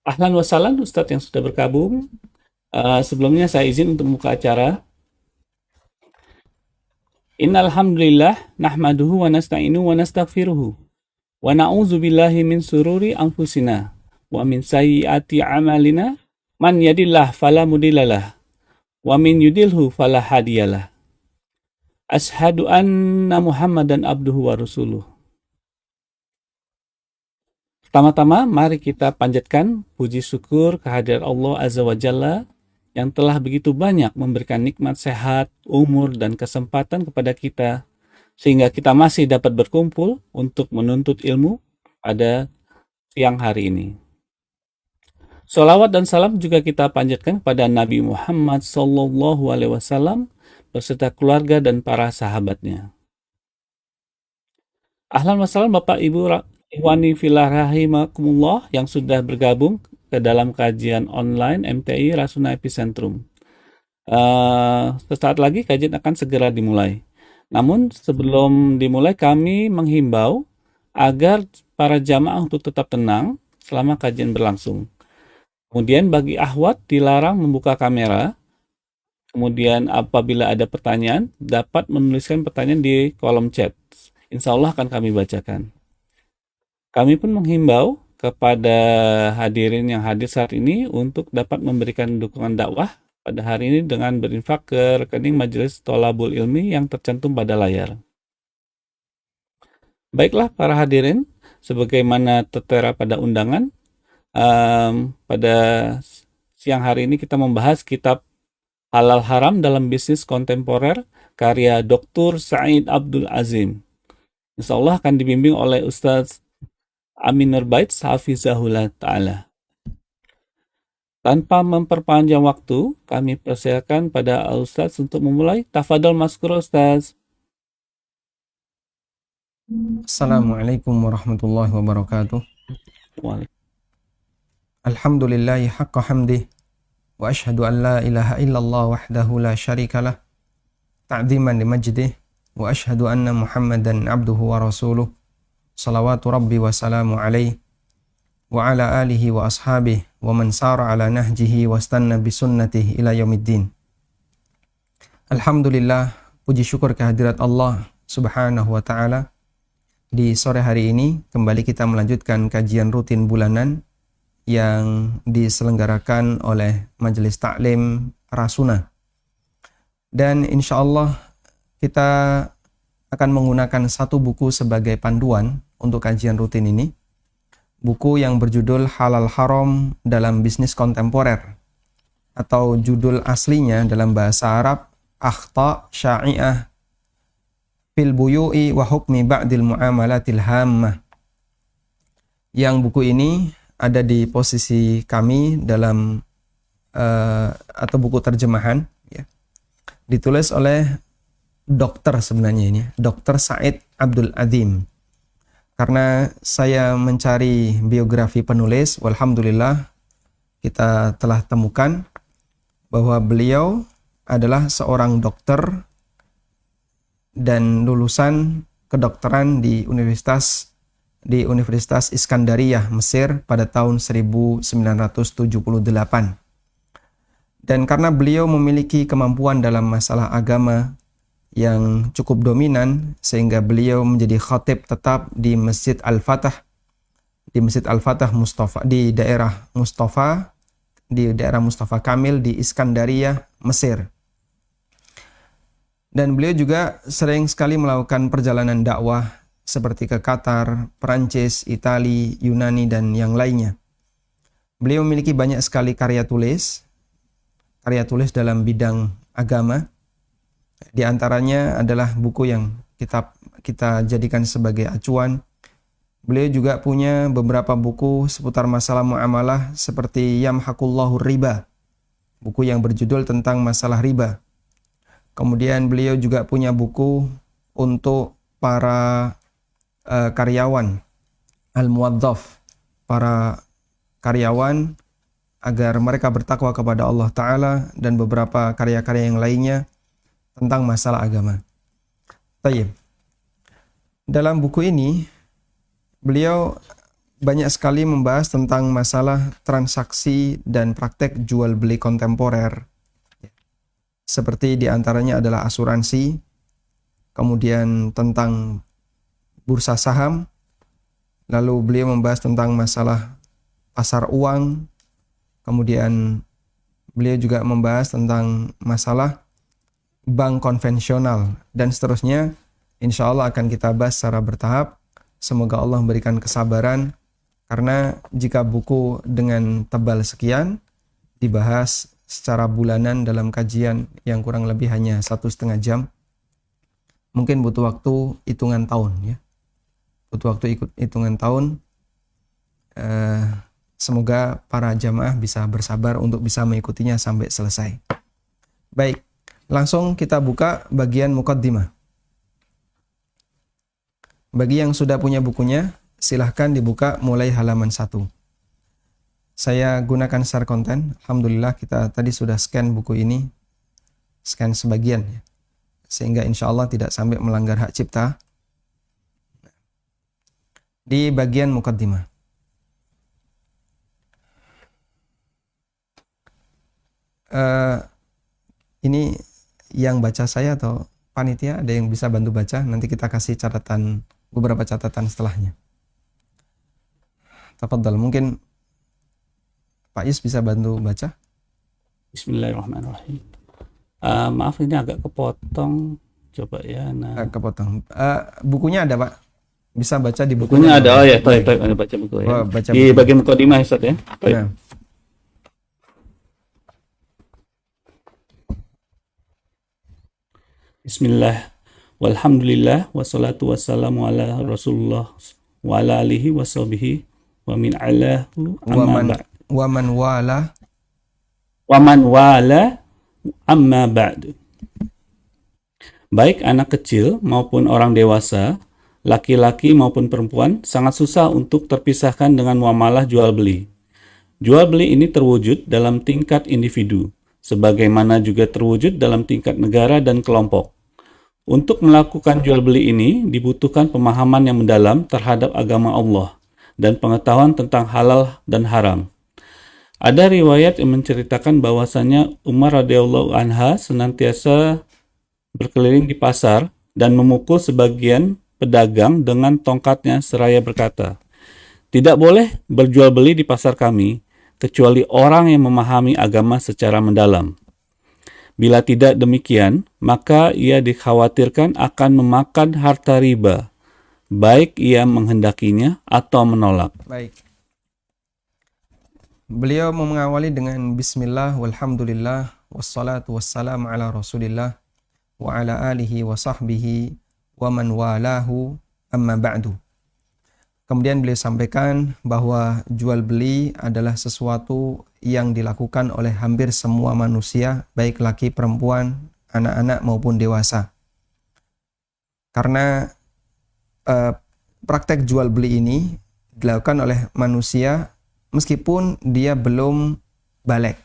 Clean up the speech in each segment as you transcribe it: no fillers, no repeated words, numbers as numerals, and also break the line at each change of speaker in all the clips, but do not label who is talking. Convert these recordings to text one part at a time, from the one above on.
Ahlan wa sahlan Ustadz yang sudah bergabung. Sebelumnya saya izin untuk membuka acara. Innal hamdalillah nahmaduhu wa nasta'inu wa nastaghfiruhu wa na'udzu billahi min sururi anfusina wa min sayyiati a'malina man yadillah fala mudhillalah wa min yudilhu fala hadiyalah. Ashhadu anna Muhammadan abduhu wa rasuluh. Pertama-tama mari kita panjatkan puji syukur kehadirat Allah Azza wa Jalla yang telah begitu banyak memberikan nikmat sehat, umur, dan kesempatan kepada kita, sehingga kita masih dapat berkumpul untuk menuntut ilmu pada siang hari ini. Salawat dan salam juga kita panjatkan kepada Nabi Muhammad SAW beserta keluarga dan para sahabatnya. Ahlan wassalam Bapak Ibu Ikhwani fillah rahimakumullah yang sudah bergabung ke dalam kajian online MTI Rasuna Epicentrum. Sesaat lagi kajian akan segera dimulai. Namun sebelum dimulai kami menghimbau agar para jamaah untuk tetap tenang selama kajian berlangsung. Kemudian bagi akhwat dilarang membuka kamera. Kemudian apabila ada pertanyaan dapat menuliskan pertanyaan di kolom chat. Insya Allah akan kami bacakan. Kami pun menghimbau kepada hadirin yang hadir saat ini untuk dapat memberikan dukungan dakwah pada hari ini dengan berinfak ke rekening Majelis Tholabul Ilmi yang tercantum pada layar. Baiklah para hadirin, sebagaimana tertera pada undangan, pada siang hari ini kita membahas kitab Halal Haram dalam Bisnis Kontemporer karya Dr. Said Abdul Azim. Insya Allah akan dibimbing oleh Ustaz Amin Nurbait Hafizahullah Ta'ala. Tanpa memperpanjang waktu, kami persilakan pada Ustaz untuk memulai. Tafadhol maskur Ustaz.
Assalamualaikum warahmatullahi wabarakatuh. Alhamdulillahi haqqa hamdih wa ashhadu an la ilaha illallah wahdahu la syarikalah ta'ziman li majdih wa ashhadu anna Muhammadan abduhu wa rasuluh salawatu rabbi wa salamu alaihi wa ala alihi wa ashabihi wa man sara ala nahjihi wa stanna bi sunnatihi ila yaumiddin. Alhamdulillah, puji syukur kehadirat Allah subhanahu wa ta'ala. Di sore hari ini kembali kita melanjutkan kajian rutin bulanan yang diselenggarakan oleh Majelis Taklim Rasuna. Dan insya Allah kita akan menggunakan satu buku sebagai panduan untuk kajian rutin ini. Buku yang berjudul Halal Haram dalam Bisnis Kontemporer, atau judul aslinya dalam bahasa Arab Akhta Sya'i'ah fil buyu'i wa hukmi ba'dil muamalatil hammah. Yang buku ini ada di posisi kami dalam atau buku terjemahan, ya. Ditulis oleh dokter sebenarnya ini, Dr. Said Abdul Azim. Karena saya mencari biografi penulis, walhamdulillah kita telah temukan bahwa beliau adalah seorang dokter dan lulusan kedokteran di Universitas Iskandariyah, Mesir pada tahun 1978. Dan karena beliau memiliki kemampuan dalam masalah agama yang cukup dominan, sehingga beliau menjadi khatib tetap di Masjid Al-Fatah, Mustafa, di daerah Mustafa Kamil di Iskandariyah, Mesir. Dan beliau juga sering sekali melakukan perjalanan dakwah seperti ke Qatar, Perancis, Italia, Yunani, dan yang lainnya. Beliau memiliki banyak sekali karya tulis dalam bidang agama. Di antaranya adalah buku yang kita jadikan sebagai acuan. Beliau juga punya beberapa buku seputar masalah muamalah seperti Yamhaqullahu Riba, buku yang berjudul tentang masalah riba. Kemudian beliau juga punya buku untuk para karyawan, al-muwaddaf, para karyawan agar mereka bertakwa kepada Allah Ta'ala, dan beberapa karya-karya yang lainnya tentang masalah agama. Tayyib. Dalam buku ini beliau banyak sekali membahas tentang masalah transaksi dan praktek jual beli kontemporer. Seperti diantaranya adalah asuransi, kemudian tentang bursa saham, lalu beliau membahas tentang masalah pasar uang, kemudian beliau juga membahas tentang masalah bank konvensional, dan seterusnya. Insya Allah akan kita bahas secara bertahap. Semoga Allah memberikan kesabaran, karena jika buku dengan tebal sekian dibahas secara bulanan dalam kajian yang kurang lebih hanya 1,5 jam, mungkin butuh waktu hitungan tahun ya. Butuh waktu hitungan tahun. Semoga para jamaah bisa bersabar untuk bisa mengikutinya sampai selesai. Baik, langsung kita buka bagian muqaddimah. Bagi yang sudah punya bukunya, silahkan dibuka mulai halaman 1. Saya gunakan share konten. Alhamdulillah kita tadi sudah scan buku ini, scan sebagian ya, sehingga insya Allah tidak sampai melanggar hak cipta. Di bagian muqaddimah. Ini yang baca saya atau panitia, ada yang bisa bantu baca? Nanti kita kasih catatan, beberapa catatan setelahnya. Tafadhal, mungkin Pak Is bisa bantu baca?
Bismillahirrahmanirrahim. Maaf ini agak kepotong. Coba ya. Nah.
Kepotong. Bukunya ada Pak? Bisa baca di
bukunya ada. Oh ya, baik. Ada baca buku ya.
Baca
di
buku.
bagian muqaddimah Ustaz ya. Baik. Nah. Bismillah. Walhamdulillah wassalatu wassalamu ala Rasulullah wa ala alihi washabihi wa min alahu
wa man
wala amma ba'd. Baik anak kecil maupun orang dewasa, laki-laki maupun perempuan, sangat susah untuk terpisahkan dengan muamalah jual beli. Jual beli ini terwujud dalam tingkat individu, sebagaimana juga terwujud dalam tingkat negara dan kelompok. Untuk melakukan jual beli ini dibutuhkan pemahaman yang mendalam terhadap agama Allah dan pengetahuan tentang halal dan haram. Ada riwayat yang menceritakan bahwasanya Umar radhiyallahu anha senantiasa berkeliling di pasar dan memukul sebagian pedagang dengan tongkatnya seraya berkata, "Tidak boleh berjual beli di pasar kami kecuali orang yang memahami agama secara mendalam. Bila tidak demikian, maka ia dikhawatirkan akan memakan harta riba, baik ia menghendakinya atau menolak."
Baik. Beliau mengawali dengan bismillah walhamdulillah wassalatu wassalamu ala Rasulillah wa ala alihi wa sahbihi wa man walahu amma ba'du. Kemudian beliau sampaikan bahwa jual beli adalah sesuatu yang dilakukan oleh hampir semua manusia, baik laki, perempuan, anak-anak maupun dewasa. Karena praktek jual beli ini dilakukan oleh manusia meskipun dia belum baligh.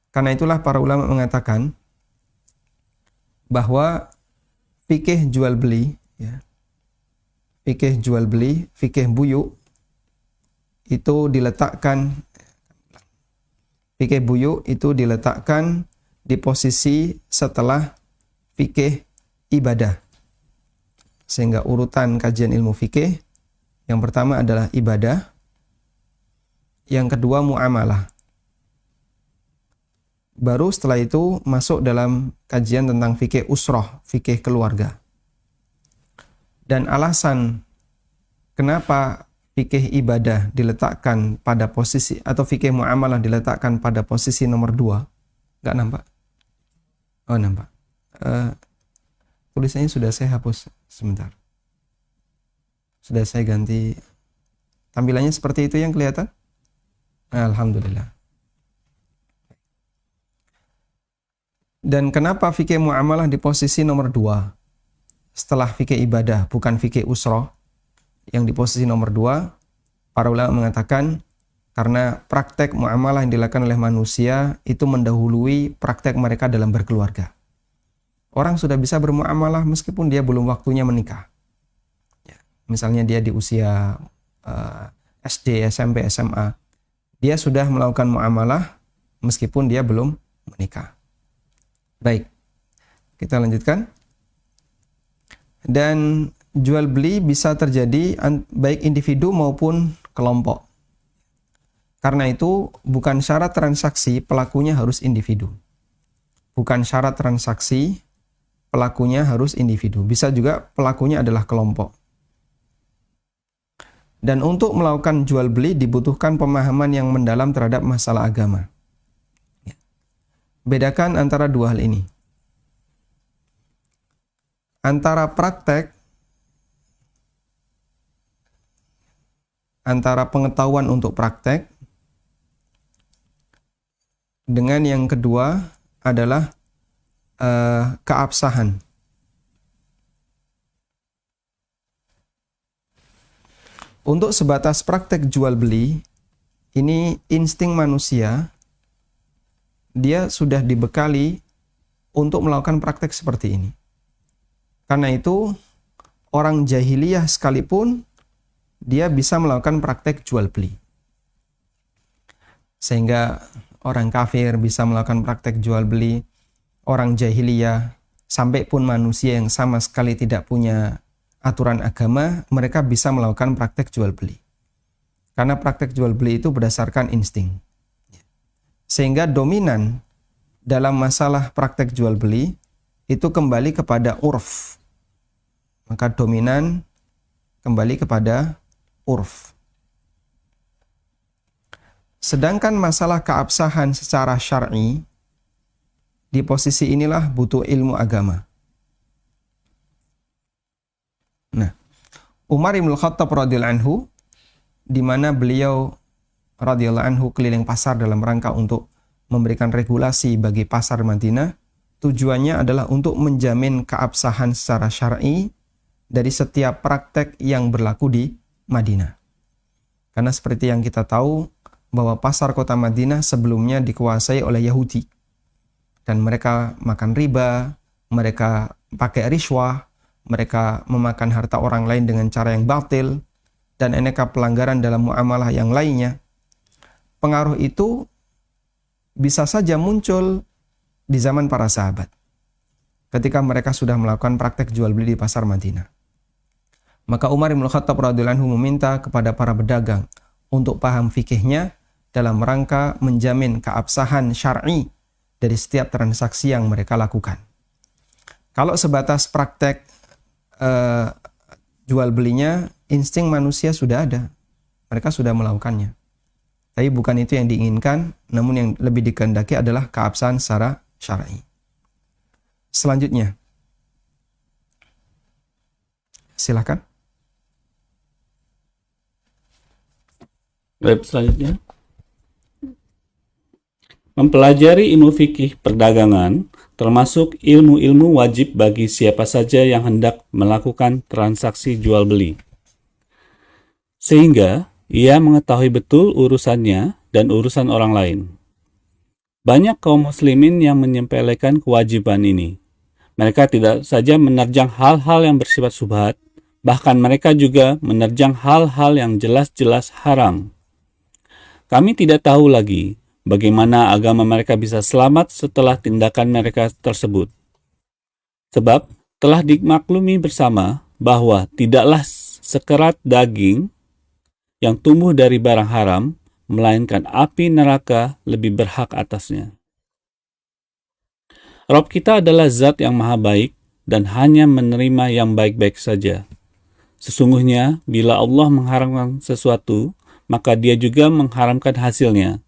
Karena itulah para ulama mengatakan bahwa fikih jual beli, ya, fikih jual beli, fikih buyuk itu diletakkan di posisi setelah fikih ibadah. Sehingga urutan kajian ilmu fikih yang pertama adalah ibadah, yang kedua muamalah. Baru setelah itu masuk dalam kajian tentang fikih usrah, fikih keluarga. Dan alasan kenapa fikih ibadah diletakkan pada posisi, atau fikih muamalah diletakkan pada posisi nomor 2, nggak nampak? Oh nampak. Tulisannya sudah saya hapus sebentar. Sudah saya ganti. Tampilannya seperti itu yang kelihatan? Alhamdulillah. Dan kenapa fikih muamalah di posisi nomor 2 setelah fikih ibadah, bukan fikih usrah yang di posisi nomor 2? Para ulama mengatakan karena praktek muamalah yang dilakukan oleh manusia itu mendahului praktek mereka dalam berkeluarga. Orang sudah bisa bermuamalah meskipun dia belum waktunya menikah. Ya, misalnya dia di usia SD, SMP, SMA. Dia sudah melakukan muamalah meskipun dia belum menikah. Baik, kita lanjutkan. Dan jual beli bisa terjadi baik individu maupun kelompok. Karena itu bukan syarat transaksi pelakunya harus individu. Bukan syarat transaksi pelakunya harus individu. Bisa juga pelakunya adalah kelompok. Dan untuk melakukan jual beli dibutuhkan pemahaman yang mendalam terhadap masalah agama. Bedakan antara dua hal ini. Antara pengetahuan untuk praktek dengan yang kedua adalah keabsahan. Untuk sebatas praktek jual beli, ini insting manusia, dia sudah dibekali untuk melakukan praktek seperti ini. Karena itu, orang jahiliyah sekalipun, dia bisa melakukan praktek jual beli. Sehingga orang kafir bisa melakukan praktek jual beli, orang jahiliyah, sampai pun manusia yang sama sekali tidak punya aturan agama, mereka bisa melakukan praktek jual beli. Karena praktek jual beli itu berdasarkan insting. Sehingga dominan dalam masalah praktek jual beli itu kembali kepada urf. Maka dominan kembali kepada urf. Sedangkan masalah keabsahan secara syar'i, di posisi inilah butuh ilmu agama. Nah, Umar bin Khattab radhiyallahu anhu, di mana beliau radhiyallahu anhu keliling pasar dalam rangka untuk memberikan regulasi bagi pasar Madinah, tujuannya adalah untuk menjamin keabsahan secara syar'i dari setiap praktek yang berlaku di Madinah. Karena seperti yang kita tahu, bahwa pasar kota Madinah sebelumnya dikuasai oleh Yahudi. Dan mereka makan riba, mereka pakai riswah, mereka memakan harta orang lain dengan cara yang batil, dan aneka pelanggaran dalam muamalah yang lainnya. Pengaruh itu bisa saja muncul di zaman para sahabat, ketika mereka sudah melakukan praktek jual beli di pasar Madinah. Maka Umar bin Khattab radhiyallahu anhu meminta kepada para pedagang untuk paham fikihnya dalam rangka menjamin keabsahan syar'i dari setiap transaksi yang mereka lakukan. Kalau sebatas praktek jual belinya, insting manusia sudah ada. Mereka sudah melakukannya. Tapi bukan itu yang diinginkan, namun yang lebih dikehendaki adalah keabsahan secara syar'i. Selanjutnya, silakan.
Baik, selanjutnya. Mempelajari ilmu fikih perdagangan termasuk ilmu-ilmu wajib bagi siapa saja yang hendak melakukan transaksi jual beli. Sehingga ia mengetahui betul urusannya dan urusan orang lain. Banyak kaum muslimin yang menyepelekan kewajiban ini. Mereka tidak saja menerjang hal-hal yang bersifat syubhat, bahkan mereka juga menerjang hal-hal yang jelas-jelas haram. Kami tidak tahu lagi bagaimana agama mereka bisa selamat setelah tindakan mereka tersebut. Sebab telah dimaklumi bersama bahwa tidaklah sekerat daging yang tumbuh dari barang haram, melainkan api neraka lebih berhak atasnya. Rabb kita adalah zat yang maha baik dan hanya menerima yang baik-baik saja. Sesungguhnya bila Allah mengharamkan sesuatu, maka dia juga mengharamkan hasilnya.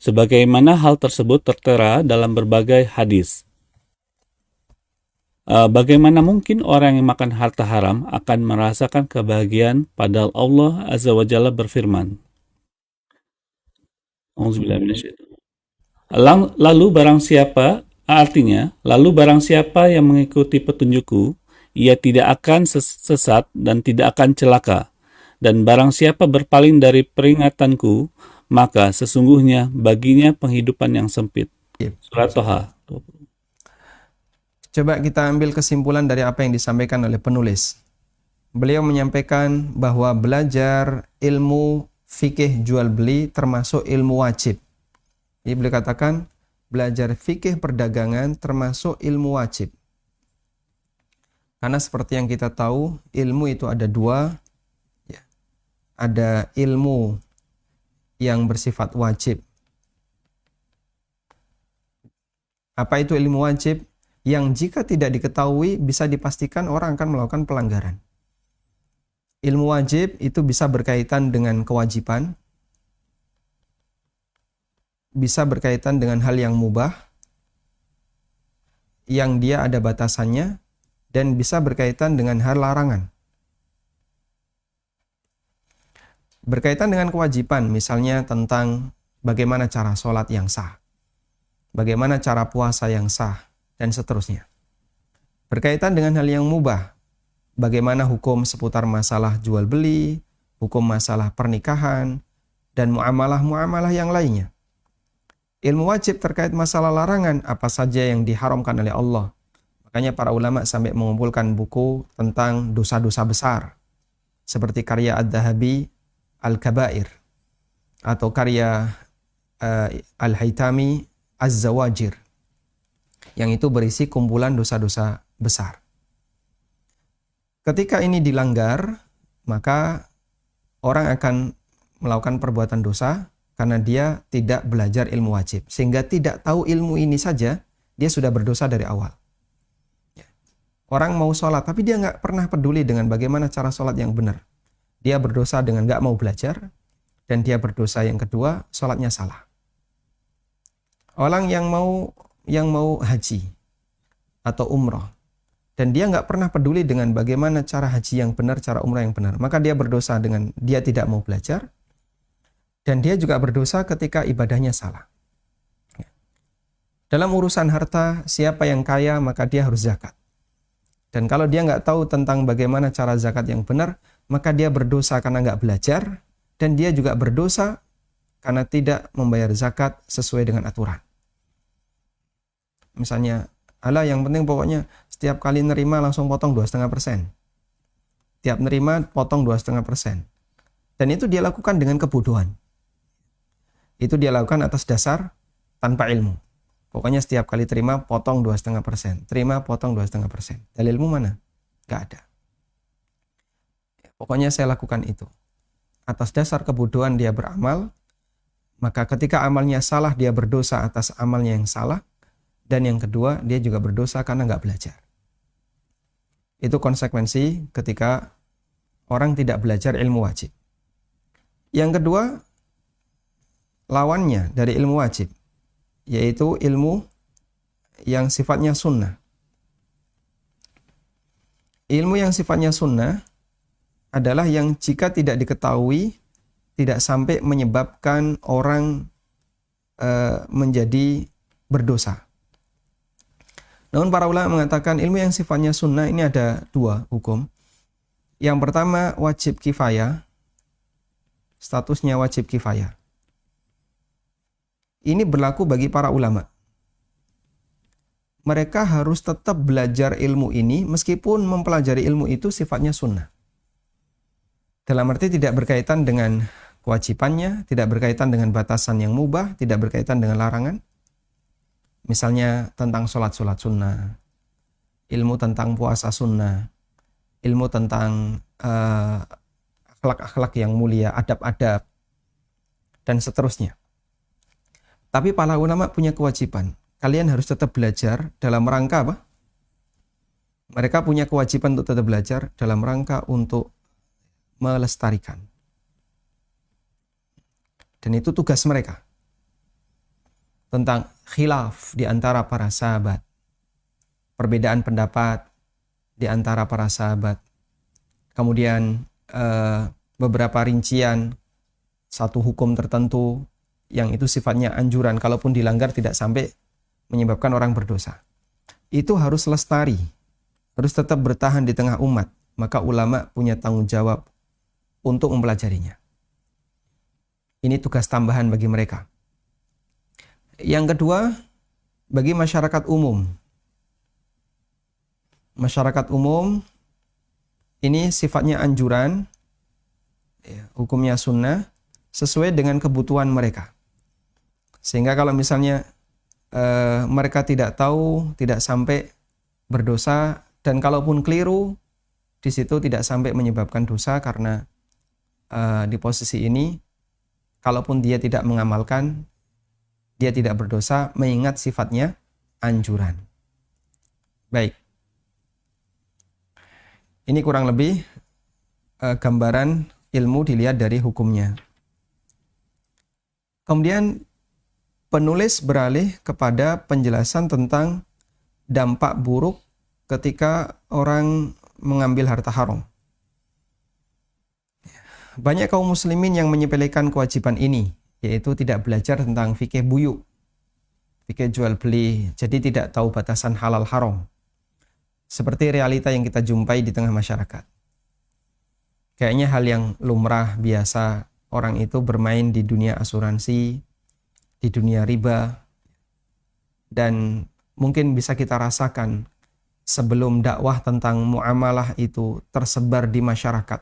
Sebagaimana hal tersebut tertera dalam berbagai hadis. Bagaimana mungkin orang yang makan harta haram akan merasakan kebahagiaan padahal Allah Azza wa Jalla berfirman. Lalu barang siapa yang mengikuti petunjukku, ia tidak akan sesat dan tidak akan celaka. Dan barang siapa berpaling dari peringatanku, maka sesungguhnya baginya penghidupan yang sempit. Surat Toha.
Coba kita ambil kesimpulan dari apa yang disampaikan oleh penulis. beliau menyampaikan bahwa belajar ilmu fikih jual beli termasuk ilmu wajib. Jadi beliau katakan belajar fikih perdagangan termasuk ilmu wajib. Karena seperti yang kita tahu, ilmu itu ada dua. Ya. Ada ilmu yang bersifat wajib. Apa itu ilmu wajib? Yang jika tidak diketahui bisa dipastikan orang akan melakukan pelanggaran. Ilmu wajib itu bisa berkaitan dengan kewajiban, bisa berkaitan dengan hal yang mubah, yang dia ada batasannya, dan bisa berkaitan dengan hal larangan. Berkaitan dengan kewajiban, misalnya tentang bagaimana cara sholat yang sah, bagaimana cara puasa yang sah, dan seterusnya. Berkaitan dengan hal yang mubah, bagaimana hukum seputar masalah jual beli, hukum masalah pernikahan, dan muamalah-muamalah yang lainnya. Ilmu wajib terkait masalah larangan, apa saja yang diharamkan oleh Allah. Makanya para ulama sampai mengumpulkan buku tentang dosa-dosa besar, seperti karya Ad-Dhahabi Al-Kabair, atau karya Al-Haytami Az-Zawajir, yang itu berisi kumpulan dosa-dosa besar. Ketika ini dilanggar, maka orang akan melakukan perbuatan dosa karena dia tidak belajar ilmu wajib. Sehingga tidak tahu ilmu ini saja, dia sudah berdosa dari awal. Orang mau sholat, tapi dia nggak pernah peduli dengan bagaimana cara sholat yang benar. Dia berdosa dengan nggak mau belajar, dan dia berdosa yang kedua, sholatnya salah. Orang yang mau haji atau umroh, dan dia nggak pernah peduli dengan bagaimana cara haji yang benar, cara umrah yang benar, maka dia berdosa dengan dia tidak mau belajar, dan dia juga berdosa ketika ibadahnya salah. Dalam urusan harta, siapa yang kaya maka dia harus zakat. Dan kalau dia nggak tahu tentang bagaimana cara zakat yang benar, maka dia berdosa karena nggak belajar, dan dia juga berdosa karena tidak membayar zakat sesuai dengan aturan. Misalnya, yang penting pokoknya setiap kali nerima langsung potong 2,5%. Tiap nerima potong 2,5%. Dan itu dia lakukan dengan kebodohan. Itu dia lakukan atas dasar tanpa ilmu. Pokoknya setiap kali terima potong 2,5%. Terima potong 2,5%. Dalilmu mana? Gak ada. Pokoknya saya lakukan itu. Atas dasar kebodohan dia beramal, maka ketika amalnya salah dia berdosa atas amalnya yang salah, dan yang kedua dia juga berdosa karena gak belajar. Itu konsekuensi ketika orang tidak belajar ilmu wajib. Yang kedua, lawannya dari ilmu wajib, yaitu ilmu yang sifatnya sunnah. Ilmu yang sifatnya sunnah adalah yang jika tidak diketahui, tidak sampai menyebabkan orang menjadi berdosa. Namun para ulama mengatakan ilmu yang sifatnya sunnah ini ada dua hukum. Yang pertama wajib kifayah, statusnya wajib kifayah. Ini berlaku bagi para ulama. Mereka harus tetap belajar ilmu ini meskipun mempelajari ilmu itu sifatnya sunnah. Dalam arti tidak berkaitan dengan kewajibannya, tidak berkaitan dengan batasan yang mubah, tidak berkaitan dengan larangan. Misalnya tentang sholat-sholat sunnah, ilmu tentang puasa sunnah, ilmu tentang akhlak-akhlak yang mulia, adab-adab, dan seterusnya. Tapi para ulama punya kewajiban. Kalian harus tetap belajar dalam rangka apa? Mereka punya kewajiban untuk tetap belajar dalam rangka untuk melestarikan. Dan itu tugas mereka. Tentang khilaf di antara para sahabat. Perbedaan pendapat di antara para sahabat. Kemudian beberapa rincian satu hukum tertentu yang itu sifatnya anjuran, kalaupun dilanggar tidak sampai menyebabkan orang berdosa. Itu harus lestari, harus tetap bertahan di tengah umat. Maka ulama punya tanggung jawab untuk mempelajarinya. Ini tugas tambahan bagi mereka. Yang kedua, bagi masyarakat umum. Masyarakat umum ini sifatnya anjuran, ya, hukumnya sunnah, sesuai dengan kebutuhan mereka. Sehingga kalau misalnya mereka tidak tahu, tidak sampai berdosa, dan kalaupun keliru, di situ tidak sampai menyebabkan dosa karena di posisi ini, kalaupun dia tidak mengamalkan, dia tidak berdosa, mengingat sifatnya anjuran. Baik. Ini kurang lebih gambaran ilmu dilihat dari hukumnya. Kemudian penulis beralih kepada penjelasan tentang dampak buruk ketika orang mengambil harta haram. Banyak kaum muslimin yang menyepelekan kewajiban ini, yaitu tidak belajar tentang fikih buyuk, fikih jual beli, jadi tidak tahu batasan halal haram. Seperti realita yang kita jumpai di tengah masyarakat. Kayaknya hal yang lumrah, biasa, orang itu bermain di dunia asuransi, di dunia riba, dan mungkin bisa kita rasakan sebelum dakwah tentang muamalah itu tersebar di masyarakat.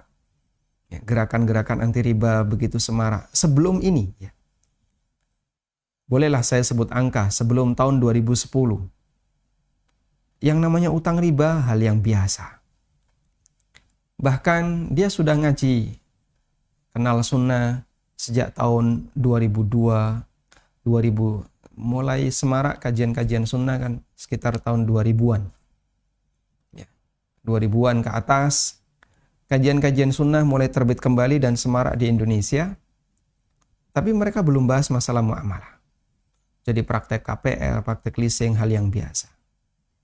Ya, gerakan-gerakan anti riba begitu semarak. Sebelum ini, ya, bolehlah saya sebut angka, sebelum tahun 2010. Yang namanya utang riba hal yang biasa. Bahkan dia sudah ngaji, kenal sunnah sejak tahun 2002, 2000, mulai semarak kajian-kajian sunnah kan sekitar tahun 2000-an. Ya, 2000-an ke atas, kajian-kajian sunnah mulai terbit kembali dan semarak di Indonesia. Tapi mereka belum bahas masalah muamalah. Jadi praktek KPR, praktek leasing, hal yang biasa.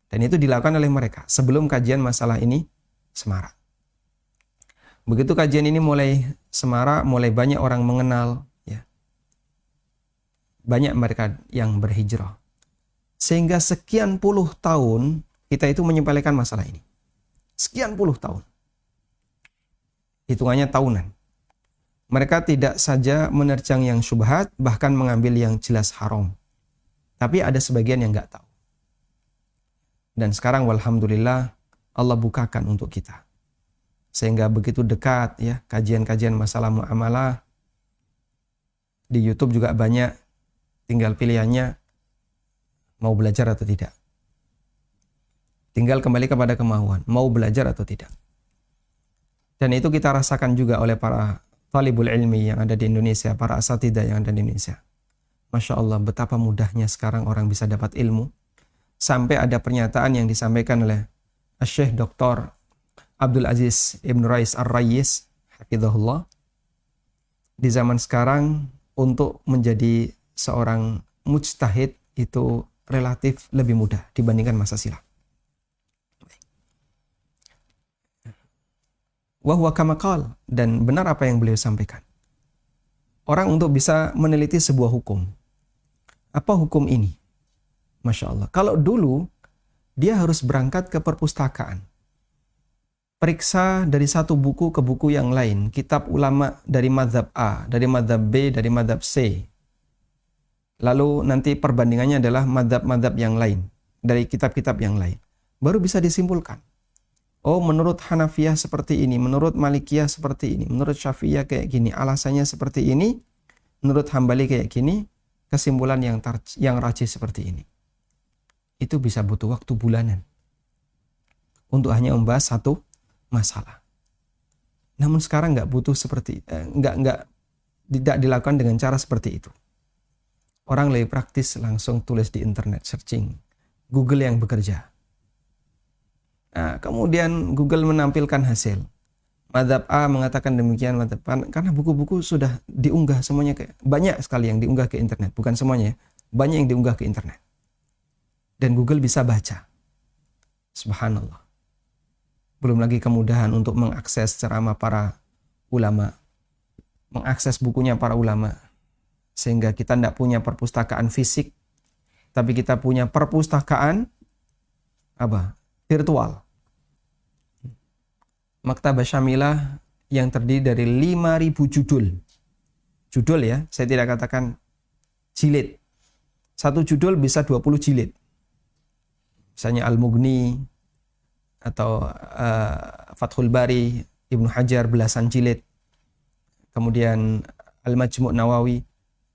Dan itu dilakukan oleh mereka sebelum kajian masalah ini semarak. Begitu kajian ini mulai semarak, mulai banyak orang mengenal, ya, banyak mereka yang berhijrah. Sehingga sekian puluh tahun kita itu menyepelekan masalah ini. Sekian puluh tahun. Hitungannya tahunan. Mereka tidak saja menerjang yang syubhat, bahkan mengambil yang jelas haram. Tapi ada sebagian yang nggak tahu. Dan sekarang walhamdulillah Allah bukakan untuk kita. Sehingga begitu dekat ya kajian-kajian masalah muamalah. Di YouTube juga banyak, tinggal pilihannya mau belajar atau tidak. Tinggal kembali kepada kemauan, mau belajar atau tidak. Dan itu kita rasakan juga oleh para talibul ilmi yang ada di Indonesia, para asatidah yang ada di Indonesia. Masya Allah, betapa mudahnya sekarang orang bisa dapat ilmu. Sampai ada pernyataan yang disampaikan oleh Syekh Dr. Abdul Aziz Ibn Rais Ar-Rayyis, hafizahullah. Di zaman sekarang, untuk menjadi seorang mujtahid itu relatif lebih mudah dibandingkan masa silam. Wahwa kama qala, dan benar apa yang beliau sampaikan. Orang untuk bisa meneliti sebuah hukum. Apa hukum ini? Masya Allah. Kalau dulu, dia harus berangkat ke perpustakaan. Periksa dari satu buku ke buku yang lain. Kitab ulama dari mazhab A, dari mazhab B, dari mazhab C. Lalu nanti perbandingannya adalah mazhab-mazhab yang lain. Dari kitab-kitab yang lain. Baru bisa disimpulkan. Oh, menurut Hanafiyah seperti ini, menurut Malikiyah seperti ini, menurut Syafi'iyah kayak gini, alasannya seperti ini, menurut Hambali kayak gini, kesimpulan yang rajih seperti ini. Itu bisa butuh waktu bulanan untuk hanya membahas satu masalah. Namun sekarang nggak butuh seperti tidak dilakukan dengan cara seperti itu. Orang lebih praktis langsung tulis di internet, searching, Google yang bekerja. Nah, kemudian Google menampilkan hasil. Mazhab A mengatakan demikian, mazhab A, karena buku-buku sudah diunggah semuanya, banyak sekali yang diunggah ke internet, bukan semuanya, banyak yang diunggah ke internet. Dan Google bisa baca. Subhanallah. Belum lagi kemudahan untuk mengakses ceramah para ulama, mengakses bukunya para ulama, sehingga kita tidak punya perpustakaan fisik, tapi kita punya perpustakaan virtual. Maktabah Syamilah yang terdiri dari 5.000 judul. Judul ya, saya tidak katakan jilid. Satu judul bisa 20 jilid. Misalnya Al-Mughni atau Fathul Bari, Ibnu Hajar belasan jilid, kemudian Al-Majmu' Nawawi,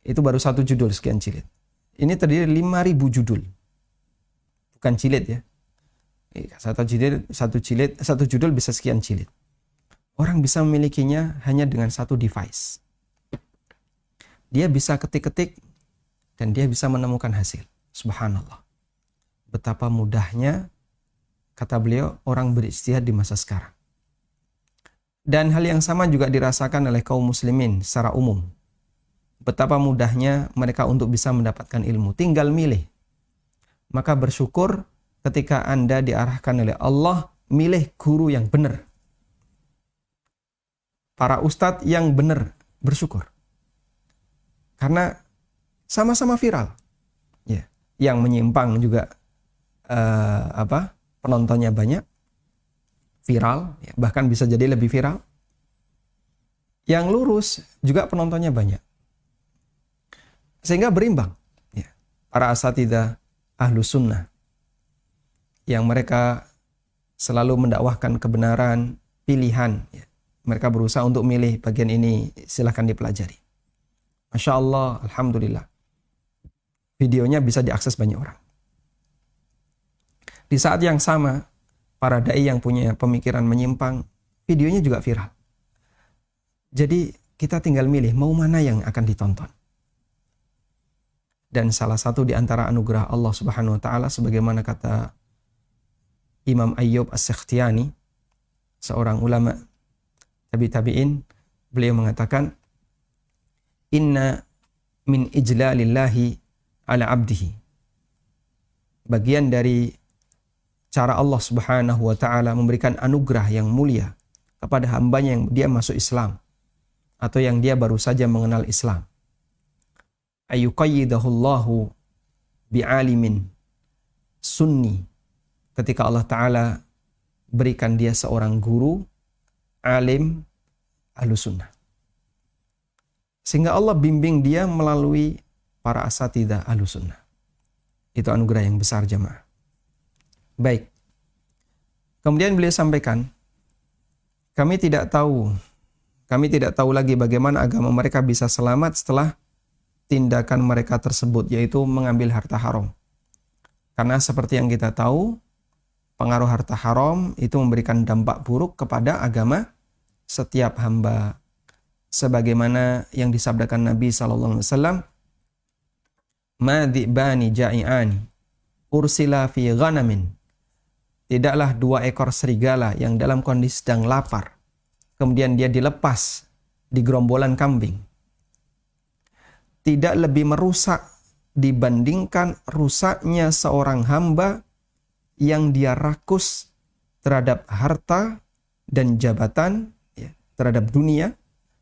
itu baru satu judul sekian jilid. Ini terdiri 5.000 judul. Bukan jilid ya. Satu judul bisa sekian jilid. Orang bisa memilikinya hanya dengan satu device. Dia bisa ketik-ketik dan dia bisa menemukan hasil. Subhanallah. Betapa mudahnya, kata beliau, orang berijtihad di masa sekarang. Dan hal yang sama juga dirasakan oleh kaum muslimin secara umum. Betapa mudahnya mereka untuk bisa mendapatkan ilmu. Tinggal milih. Maka bersyukur ketika Anda diarahkan oleh Allah, milih guru yang benar. Para ustadz yang benar, bersyukur. Karena sama-sama viral. Ya. Yang menyimpang juga penontonnya banyak, viral, ya, bahkan bisa jadi lebih viral. Yang lurus juga penontonnya banyak. Sehingga berimbang. Ya. Para asatidzah Ahlus Sunnah yang mereka selalu mendakwahkan kebenaran, pilihan. Ya. Mereka berusaha untuk milih bagian ini, silahkan dipelajari. Masya Allah, Alhamdulillah. Videonya bisa diakses banyak orang. Di saat yang sama, para dai yang punya pemikiran menyimpang, videonya juga viral. Jadi kita tinggal milih mau mana yang akan ditonton. Dan salah satu di antara anugerah Allah Subhanahu wa taala, sebagaimana kata Imam Ayyub As-Sakhtiyani, seorang ulama tabi'in, beliau mengatakan, "Inna min ijlalillahi ala abdihi." Bagian dari cara Allah Subhanahu wa taala memberikan anugerah yang mulia kepada hambanya yang dia masuk Islam atau yang dia baru saja mengenal Islam. Ayyuqayyidahullahu bi'alimin sunni, ketika Allah taala berikan dia seorang guru alim Ahlus Sunnah. Sehingga Allah bimbing dia melalui para asatidzah Ahlus Sunnah. Itu anugerah yang besar jemaah. Baik. Kemudian beliau sampaikan, kami tidak tahu lagi bagaimana agama mereka bisa selamat setelah tindakan mereka tersebut, yaitu mengambil harta haram. Karena seperti yang kita tahu, pengaruh harta haram itu memberikan dampak buruk kepada agama setiap hamba. Sebagaimana yang disabdakan Nabi SAW, "Ma dhi'bani ja'i'ani ursila fi ghanamin." Tidaklah 2 ekor serigala yang dalam kondisi sedang lapar, kemudian dia dilepas di gerombolan kambing, tidak lebih merusak dibandingkan rusaknya seorang hamba yang dia rakus terhadap harta dan jabatan, ya, terhadap dunia,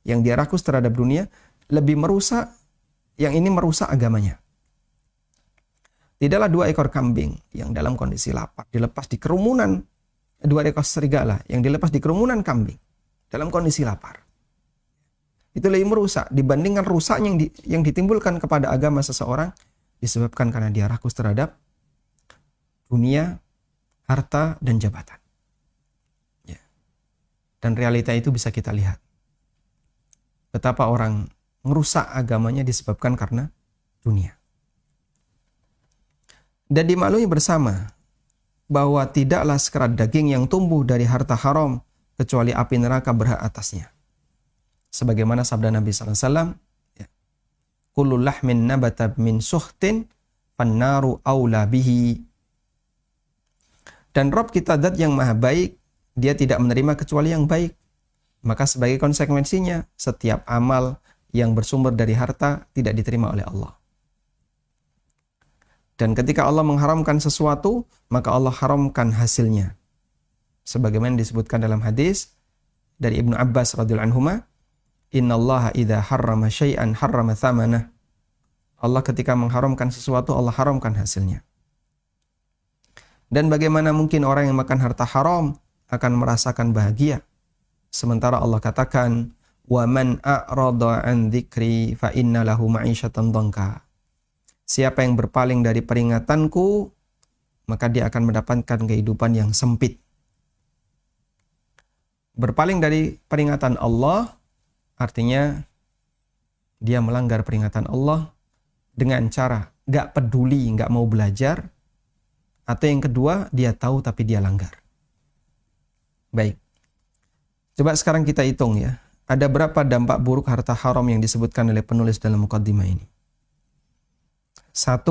yang dia rakus terhadap dunia, lebih merusak, yang ini merusak agamanya. Tidaklah 2 ekor kambing yang dalam kondisi lapar dilepas di kerumunan, 2 ekor serigala yang dilepas di kerumunan kambing dalam kondisi lapar. Itu lebih merusak dibandingkan rusak yang ditimbulkan kepada agama seseorang disebabkan karena dia rakus terhadap dunia, harta, dan jabatan. Ya. Dan realita itu bisa kita lihat. Betapa orang merusak agamanya disebabkan karena dunia. Dan dimaklumi bersama bahwa tidaklah sekerat daging yang tumbuh dari harta haram kecuali api neraka berhak atasnya. Sebagaimana sabda Nabi SAW, ya, kullu lahmin nabata min suhtin fannaru aula bihi. Dan Rabb kita zat yang maha baik, dia tidak menerima kecuali yang baik. Maka sebagai konsekuensinya, setiap amal yang bersumber dari harta tidak diterima oleh Allah. Dan ketika Allah mengharamkan sesuatu, maka Allah haramkan hasilnya. Sebagaimana disebutkan dalam hadis dari Ibnu Abbas radhiyallahu anhuma, "Innallaha idza harrama syai'an harrama thamanah." Allah ketika mengharamkan sesuatu, Allah haramkan hasilnya. Dan bagaimana mungkin orang yang makan harta haram akan merasakan bahagia? Sementara Allah katakan, "Wa man a'rada 'an dzikri fa inna lahu ma'isyatan dhanka." Siapa yang berpaling dari peringatanku, maka dia akan mendapatkan kehidupan yang sempit. Berpaling dari peringatan Allah artinya dia melanggar peringatan Allah dengan cara gak peduli, gak mau belajar. Atau yang kedua, dia tahu tapi dia langgar. Baik. Coba sekarang kita hitung ya. Ada berapa dampak buruk harta haram yang disebutkan oleh penulis dalam mukaddimah ini? 1.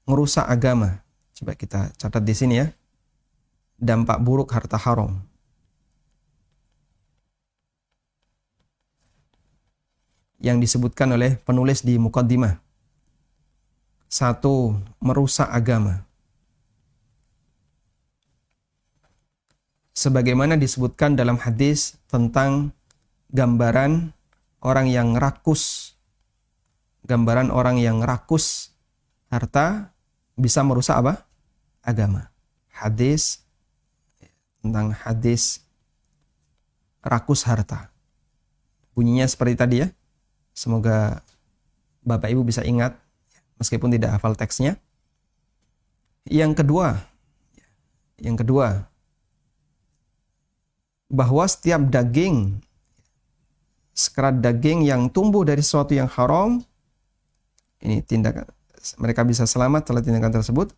Merusak agama. Coba kita catat di sini ya. Dampak buruk harta haram. Yang disebutkan oleh penulis di mukaddimah. 1. Merusak agama. Sebagaimana disebutkan dalam hadis tentang gambaran orang yang rakus. Gambaran orang yang rakus harta bisa merusak apa? Agama. Hadis tentang hadis rakus harta. Bunyinya seperti tadi ya. Semoga Bapak Ibu bisa ingat meskipun tidak hafal teksnya. Yang kedua, bahwa setiap daging, sekerat daging yang tumbuh dari sesuatu yang haram, ini tindakan mereka bisa selamat setelah tindakan tersebut.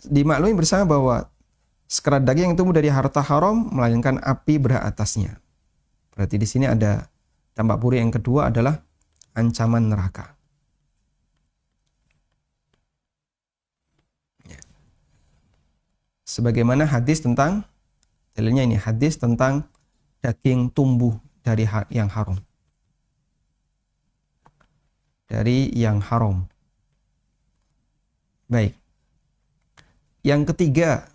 Dimaklumi bersama bahwa sekerat daging yang tumbuh dari harta haram melainkan api berhak atasnya. Berarti di sini ada dampak buruk yang kedua adalah ancaman neraka. Sebagaimana hadis tentang, dalilnya ini hadis tentang daging tumbuh dari yang haram. Dari yang haram. Baik. Yang ketiga,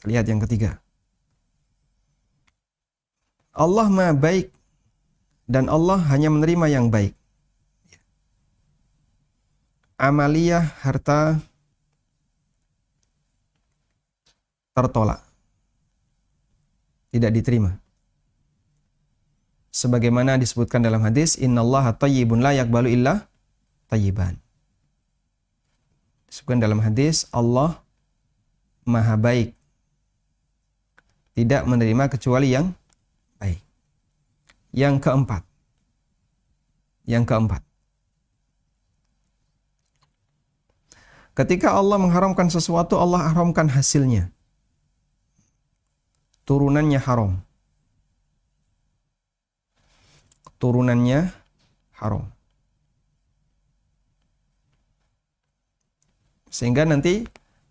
lihat yang ketiga. Allah Maha baik dan Allah hanya menerima yang baik. Amaliyah harta tertolak. Tidak diterima. Sebagaimana disebutkan dalam hadis, innallaha thayyibun la yaqbalu illa thayyiban. Disebutkan dalam hadis, Allah Maha baik. Tidak menerima kecuali yang baik. Yang keempat. Ketika Allah mengharamkan sesuatu, Allah haramkan hasilnya. Turunannya haram. Sehingga nanti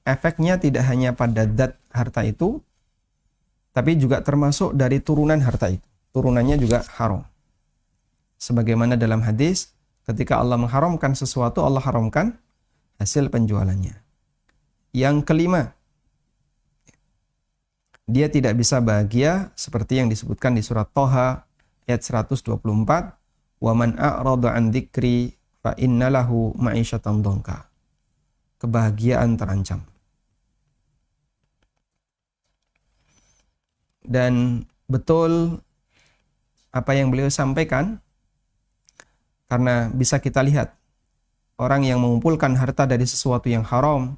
efeknya tidak hanya pada zat harta itu, tapi juga termasuk dari turunan harta itu. Turunannya juga haram. Sebagaimana dalam hadis, ketika Allah mengharamkan sesuatu, Allah haramkan hasil penjualannya. Yang kelima, dia tidak bisa bahagia seperti yang disebutkan di surat Thaha ayat 124, "Wa man a'rada 'an dzikri fa innalahu ma'isyatan dhanka." Kebahagiaan terancam. Dan betul apa yang beliau sampaikan, karena bisa kita lihat orang yang mengumpulkan harta dari sesuatu yang haram,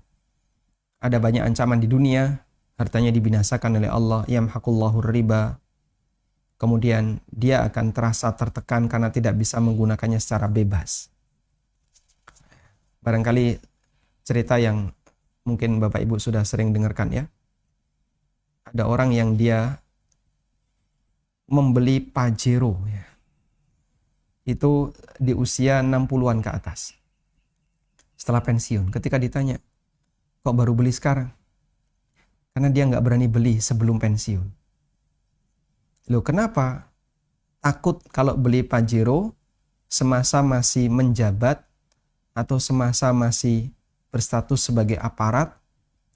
ada banyak ancaman di dunia, hartanya dibinasakan oleh Allah, yamhaqullahu riba. Kemudian dia akan terasa tertekan karena tidak bisa menggunakannya secara bebas. Barangkali cerita yang mungkin Bapak Ibu sudah sering dengarkan ya. Ada orang yang dia membeli Pajero ya. Itu di usia 60-an ke atas. Setelah pensiun, ketika ditanya, kok baru beli sekarang? Karena dia nggak berani beli sebelum pensiun. Loh kenapa? Takut kalau beli Pajero semasa masih menjabat atau semasa masih berstatus sebagai aparat,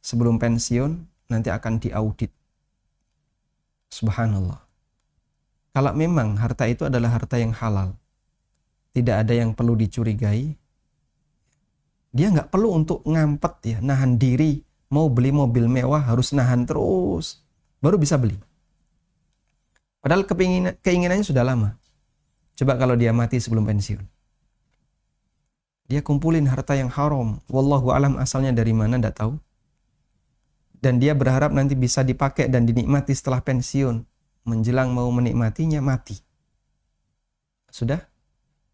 sebelum pensiun nanti akan diaudit. Subhanallah. Kalau memang harta itu adalah harta yang halal, tidak ada yang perlu dicurigai, dia nggak perlu untuk ngampet ya, nahan diri. Mau beli mobil mewah harus nahan terus, baru bisa beli. Padahal keinginannya sudah lama. Coba kalau dia mati sebelum pensiun. Dia kumpulin harta yang haram. Wallahu alam asalnya dari mana, tidak tahu. Dan dia berharap nanti bisa dipakai dan dinikmati setelah pensiun. menjelang mau menikmatinya mati. Sudah,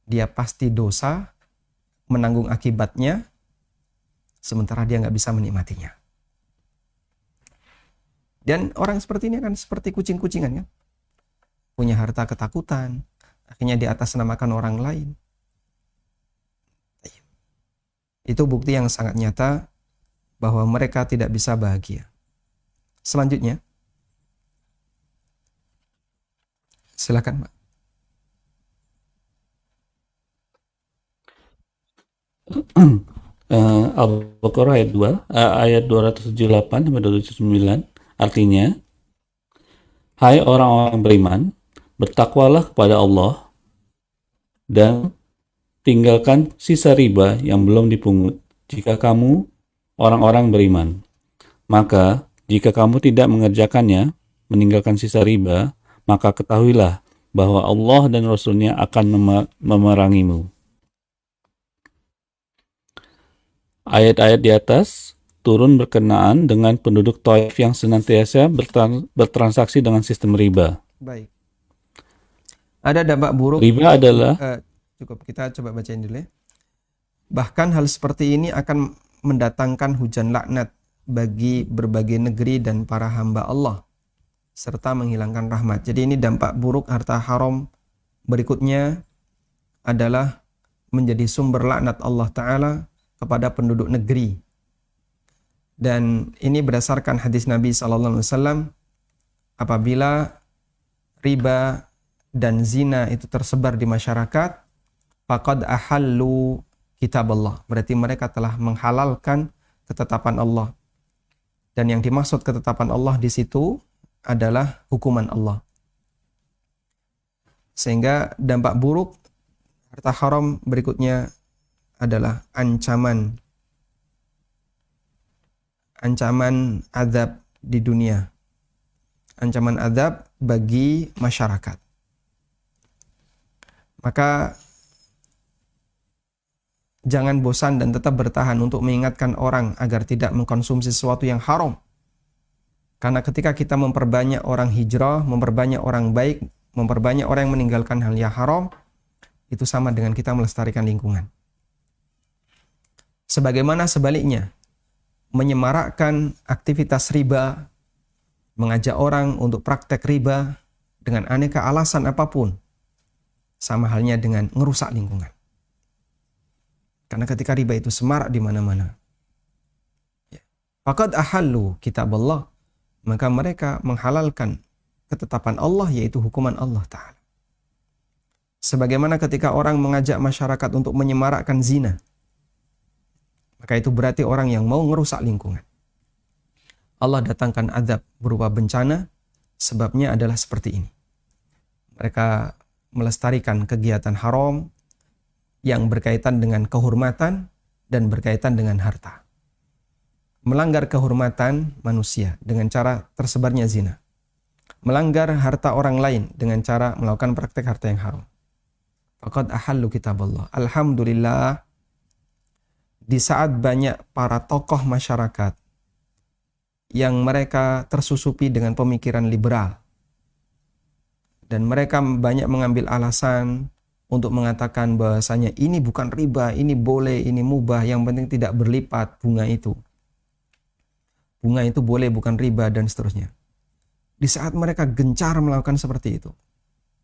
dia pasti dosa, menanggung akibatnya, sementara dia nggak bisa menikmatinya. Dan orang seperti ini kan seperti kucing-kucingan kan, punya harta ketakutan, akhirnya di atas namakan orang lain. Itu bukti yang sangat nyata bahwa mereka tidak bisa bahagia. Selanjutnya, silakan, Pak.
Al-Baqarah ayat 2, ayat 278 sampai 279, artinya, hai orang-orang beriman, bertakwalah kepada Allah dan tinggalkan sisa riba yang belum dipungut jika kamu orang-orang beriman. Maka, jika kamu tidak mengerjakannya, meninggalkan sisa riba, maka ketahuilah bahwa Allah dan Rasul-Nya akan memerangimu. Ayat-ayat di atas turun berkenaan dengan penduduk Taif yang senantiasa bertransaksi dengan sistem riba.
Baik. Ada dampak buruk.
Riba adalah
Cukup, kita coba bacain dulu ya. Bahkan hal seperti ini akan mendatangkan hujan laknat bagi berbagai negeri dan para hamba Allah, serta menghilangkan rahmat. Jadi ini dampak buruk harta haram. Berikutnya adalah menjadi sumber laknat Allah Ta'ala kepada penduduk negeri. Dan ini berdasarkan hadis Nabi SAW, apabila riba dan zina itu tersebar di masyarakat, faqad ahallu kitab Allah. Berarti mereka telah menghalalkan ketetapan Allah. Dan yang dimaksud ketetapan Allah di situ adalah hukuman Allah. Sehingga dampak buruk harta haram berikutnya adalah ancaman azab di dunia. Ancaman azab bagi masyarakat. Maka jangan bosan dan tetap bertahan untuk mengingatkan orang agar tidak mengkonsumsi sesuatu yang haram. Karena ketika kita memperbanyak orang hijrah, memperbanyak orang baik, memperbanyak orang yang meninggalkan hal yang haram, itu sama dengan kita melestarikan lingkungan. Sebagaimana sebaliknya, menyemarakkan aktivitas riba, mengajak orang untuk praktek riba dengan aneka alasan apapun, sama halnya dengan ngerusak lingkungan. Karena ketika riba itu semarak di mana-mana, faqad ahallu kitab Allah, maka mereka menghalalkan ketetapan Allah, yaitu hukuman Allah Ta'ala. Sebagaimana ketika orang mengajak masyarakat untuk menyemarakkan zina, maka itu berarti orang yang mau ngerusak lingkungan. Allah datangkan azab berupa bencana, sebabnya adalah seperti ini. Mereka melestarikan kegiatan haram yang berkaitan dengan kehormatan dan berkaitan dengan harta. Melanggar kehormatan manusia dengan cara tersebarnya zina. Melanggar harta orang lain dengan cara melakukan praktek harta yang haram. Faqad ahallu kitaballah. Alhamdulillah, di saat banyak para tokoh masyarakat yang mereka tersusupi dengan pemikiran liberal, dan mereka banyak mengambil alasan untuk mengatakan bahwasanya ini bukan riba, ini boleh, ini mubah, yang penting tidak berlipat bunga itu. Bunga itu boleh, bukan riba, dan seterusnya. Di saat mereka gencar melakukan seperti itu,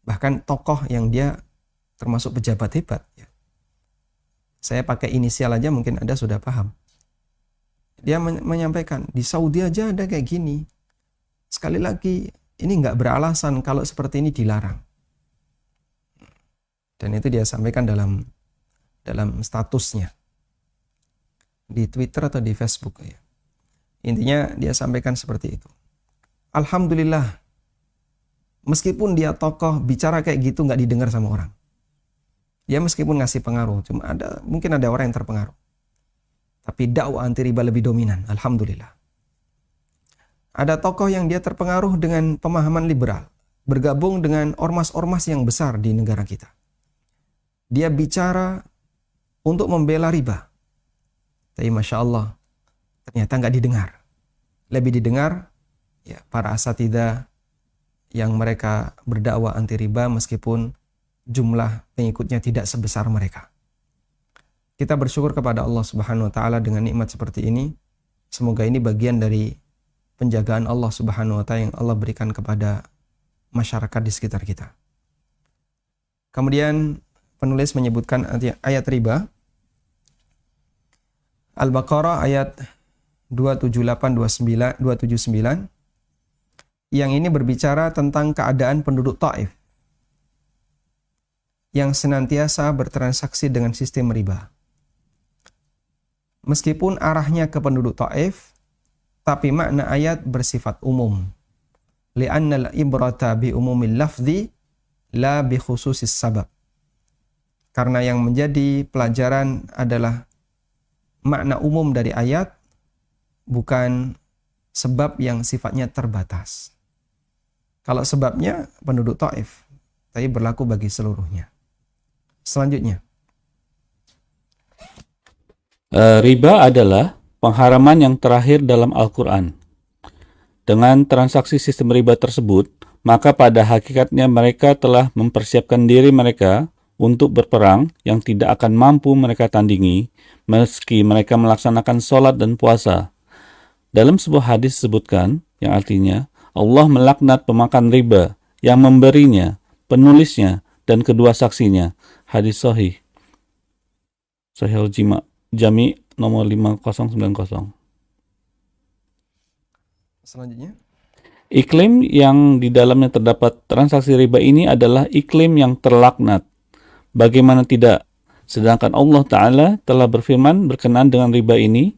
bahkan tokoh yang dia termasuk pejabat hebat, ya. Saya pakai inisial aja mungkin Anda sudah paham. Dia menyampaikan, di Saudi aja ada kayak gini. Sekali lagi, ini nggak beralasan kalau seperti ini dilarang. Dan itu dia sampaikan dalam statusnya di Twitter atau di Facebook, ya. Intinya dia sampaikan seperti itu. Alhamdulillah, meskipun dia tokoh, bicara kayak gitu nggak didengar sama orang. Dia meskipun ngasih pengaruh, mungkin ada orang yang terpengaruh, tapi dakwah anti riba lebih dominan. Alhamdulillah. Ada tokoh yang dia terpengaruh dengan pemahaman liberal, bergabung dengan ormas-ormas yang besar di negara kita. Dia bicara untuk membela riba, tapi Masya Allah, ternyata nggak didengar. Lebih didengar ya para asatidzah yang mereka berdakwah anti riba meskipun jumlah pengikutnya tidak sebesar mereka. Kita bersyukur kepada Allah Subhanahu wa taala dengan nikmat seperti ini. Semoga ini bagian dari penjagaan Allah Subhanahu wa taala yang Allah berikan kepada masyarakat di sekitar kita. Kemudian penulis menyebutkan ayat riba. Al-Baqarah ayat 278 279 yang ini berbicara tentang keadaan penduduk Taif yang senantiasa bertransaksi dengan sistem riba. Meskipun arahnya ke penduduk Taif, tapi makna ayat bersifat umum. Li'annal ibrata bi umumil lafzi la bi khususis sabab. Karena yang menjadi pelajaran adalah makna umum dari ayat, bukan sebab yang sifatnya terbatas. Kalau sebabnya penduduk Taif, tapi berlaku bagi seluruhnya. Selanjutnya.
Riba adalah pengharaman yang terakhir dalam Al-Quran. Dengan transaksi sistem riba tersebut, maka pada hakikatnya mereka telah mempersiapkan diri mereka untuk berperang yang tidak akan mampu mereka tandingi, meski mereka melaksanakan sholat dan puasa. Dalam sebuah hadis disebutkan, yang artinya, Allah melaknat pemakan riba yang memberinya, penulisnya, dan kedua saksinya. Hadis sahih. Sahih Jami nomor 5090.
Selanjutnya.
Iklim yang di dalamnya terdapat transaksi riba ini adalah iklim yang terlaknat. Bagaimana tidak? Sedangkan Allah Ta'ala telah berfirman berkenaan dengan riba ini.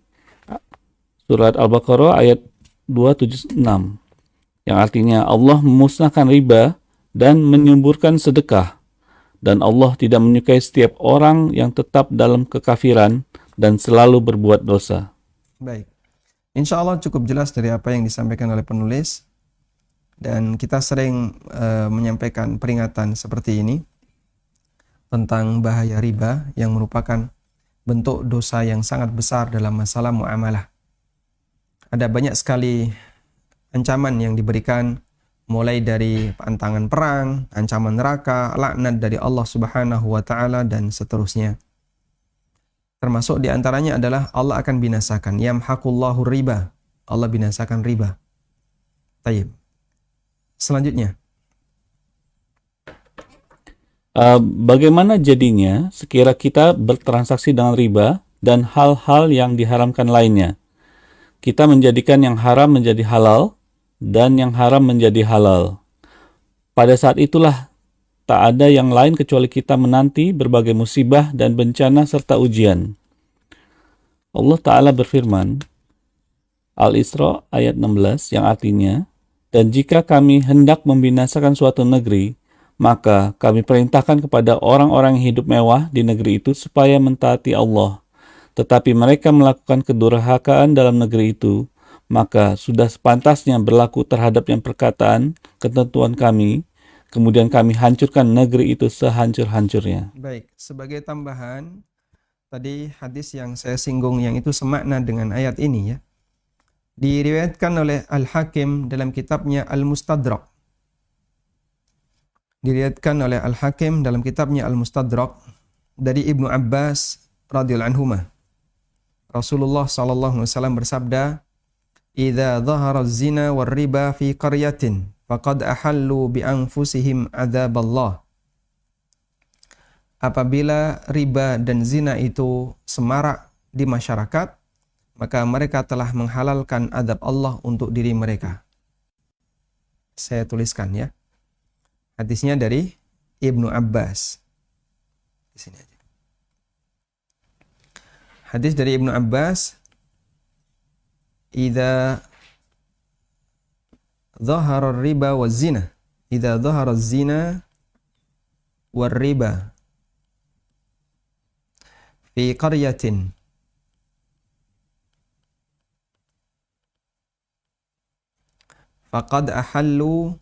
Surat Al-Baqarah ayat 276. Yang artinya Allah memusnahkan riba dan menyuburkan sedekah. Dan Allah tidak menyukai setiap orang yang tetap dalam kekafiran dan selalu berbuat dosa.
Baik. Insya Allah cukup jelas dari apa yang disampaikan oleh penulis. Dan kita sering menyampaikan peringatan seperti ini tentang bahaya riba yang merupakan bentuk dosa yang sangat besar dalam masalah muamalah. Ada banyak sekali ancaman yang diberikan, mulai dari pantangan perang, ancaman neraka, laknat dari Allah Subhanahu wa taala dan seterusnya. Termasuk diantaranya adalah Allah akan binasakan, yamhaqullahu riba. Allah binasakan riba. Tayyib. Selanjutnya.
Bagaimana jadinya sekira kita bertransaksi dengan riba dan hal-hal yang diharamkan lainnya? Kita menjadikan yang haram menjadi halal dan yang haram menjadi halal. Pada saat itulah tak ada yang lain kecuali kita menanti berbagai musibah dan bencana serta ujian. Allah Ta'ala berfirman, Al-Isra ayat 16 yang artinya, dan jika kami hendak membinasakan suatu negeri, maka kami perintahkan kepada orang-orang yang hidup mewah di negeri itu supaya mentaati Allah. Tetapi mereka melakukan kedurhakaan dalam negeri itu, maka sudah sepantasnya berlaku terhadap yang perkataan, ketentuan kami, kemudian kami hancurkan negeri itu sehancur-hancurnya.
Baik, sebagai tambahan, tadi hadis yang saya singgung yang itu semakna dengan ayat ini ya. Diriwayatkan oleh Al-Hakim dalam kitabnya Al-Mustadrak. Diriwayatkan oleh Al-Hakim dalam kitabnya Al-Mustadrak dari Ibnu Abbas radhiyallahu anhuma. Rasulullah sallallahu alaihi wasallam bersabda, "Idza dhahara az-zina war riba fi qaryatin faqad ahallu bi anfusihim adzaballah." Apabila riba dan zina itu semarak di masyarakat, maka mereka telah menghalalkan azab Allah untuk diri mereka. Saya tuliskan ya. Hadisnya dari Ibnu Abbas. Di sini aja. Hadis dari Ibnu Abbas, "Idza dhahara ar-riba waz-zina." Idza dhahara az-zina war-riba fi qaryatin faqad ahallu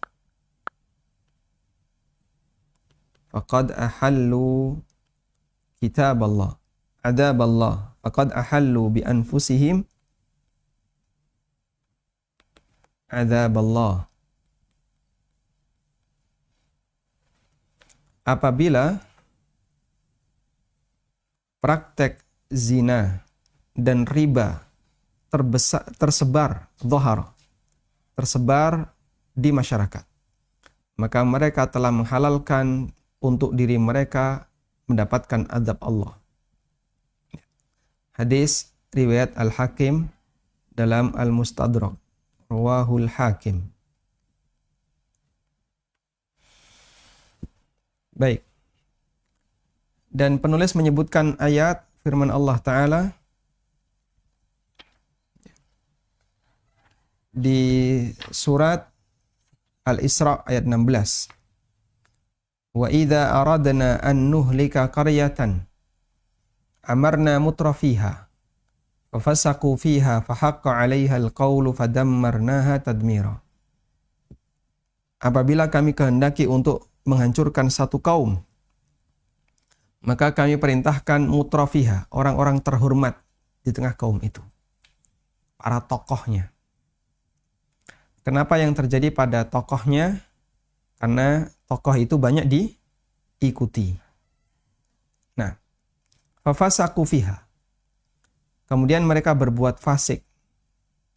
kitab Allah, adab Allah, faqad ahallu bi anfusihim adab Allah. apabila praktek zina dan riba tersebar di masyarakat, maka mereka telah menghalalkan untuk diri mereka mendapatkan azab Allah. Hadis riwayat Al-Hakim dalam Al-Mustadrak, rawahul Hakim. Baik. Dan penulis menyebutkan ayat firman Allah Ta'ala di surat Al-Isra ayat 16. Wa idza aradna an nuhlika qaryatan amarna mutrafiha fafasaqu fiha fahaqqa 'alaiha al-qawlu fadammarnaha tadmira. Apabila kami kehendaki untuk menghancurkan satu kaum, maka kami perintahkan mutrafiha, orang-orang terhormat di tengah kaum itu, para tokohnya. Kenapa yang terjadi pada tokohnya? Karena tokoh itu banyak diikuti. Nah, fafasaku fiha. Kemudian mereka berbuat fasik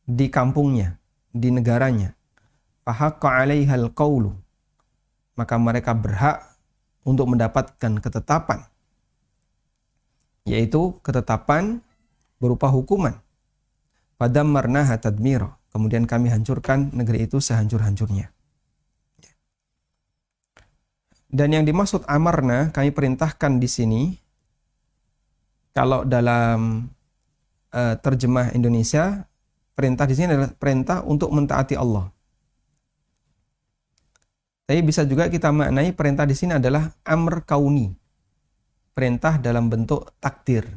di kampungnya, di negaranya. Fahaqqa 'alaihal qawlu. Maka mereka berhak untuk mendapatkan ketetapan, yaitu ketetapan berupa hukuman. Fadammarnaha tadmira. Kemudian kami hancurkan negeri itu sehancur-hancurnya. Dan yang dimaksud amarna, kami perintahkan di sini, kalau dalam terjemah Indonesia, perintah di sini adalah perintah untuk mentaati Allah. Tapi bisa juga kita maknai perintah di sini adalah amr kauni, perintah dalam bentuk takdir.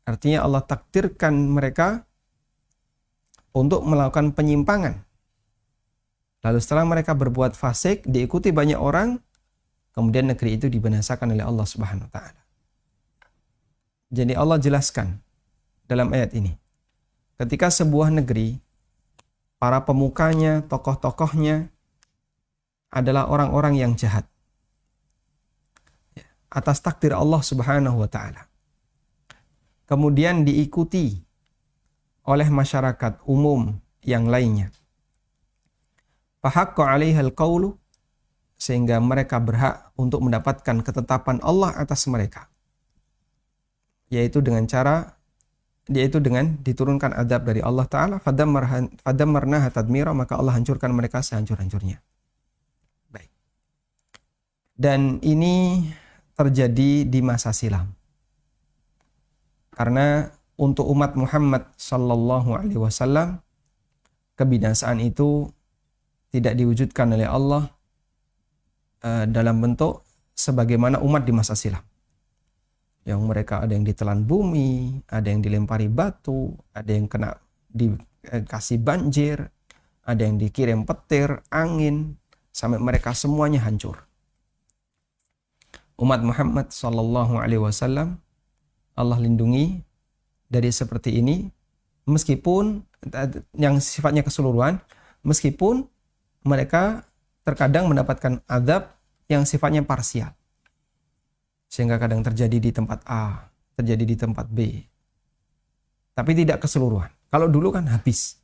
Artinya Allah takdirkan mereka untuk melakukan penyimpangan. Lalu setelah mereka berbuat fasik, diikuti banyak orang, kemudian negeri itu dibinasakan oleh Allah Subhanahu wa taala. Jadi Allah jelaskan dalam ayat ini, ketika sebuah negeri, para pemukanya, tokoh-tokohnya adalah orang-orang yang jahat atas takdir Allah Subhanahu wa taala, kemudian diikuti oleh masyarakat umum yang lainnya, fahaqqa 'alaihal qawlu, sehingga mereka berhak untuk mendapatkan ketetapan Allah atas mereka, yaitu dengan diturunkan azab dari Allah Ta'ala. Fadammarnaha tadmira, maka Allah hancurkan mereka sehancur-hancurnya. Baik. Dan ini terjadi di masa silam, karena untuk umat Muhammad sallallahu alaihi wasallam, kebinasaan itu tidak diwujudkan oleh Allah dalam bentuk sebagaimana umat di masa silam, yang mereka ada yang ditelan bumi, ada yang dilempari batu, ada yang kena dikasih banjir, ada yang dikirim petir, angin, sampai mereka semuanya hancur. Umat Muhammad sallallahu alaihi wasallam Allah lindungi dari seperti ini, meskipun yang sifatnya keseluruhan, meskipun mereka terkadang mendapatkan azab yang sifatnya parsial. Sehingga kadang terjadi di tempat A, terjadi di tempat B. Tapi tidak keseluruhan. Kalau dulu kan habis.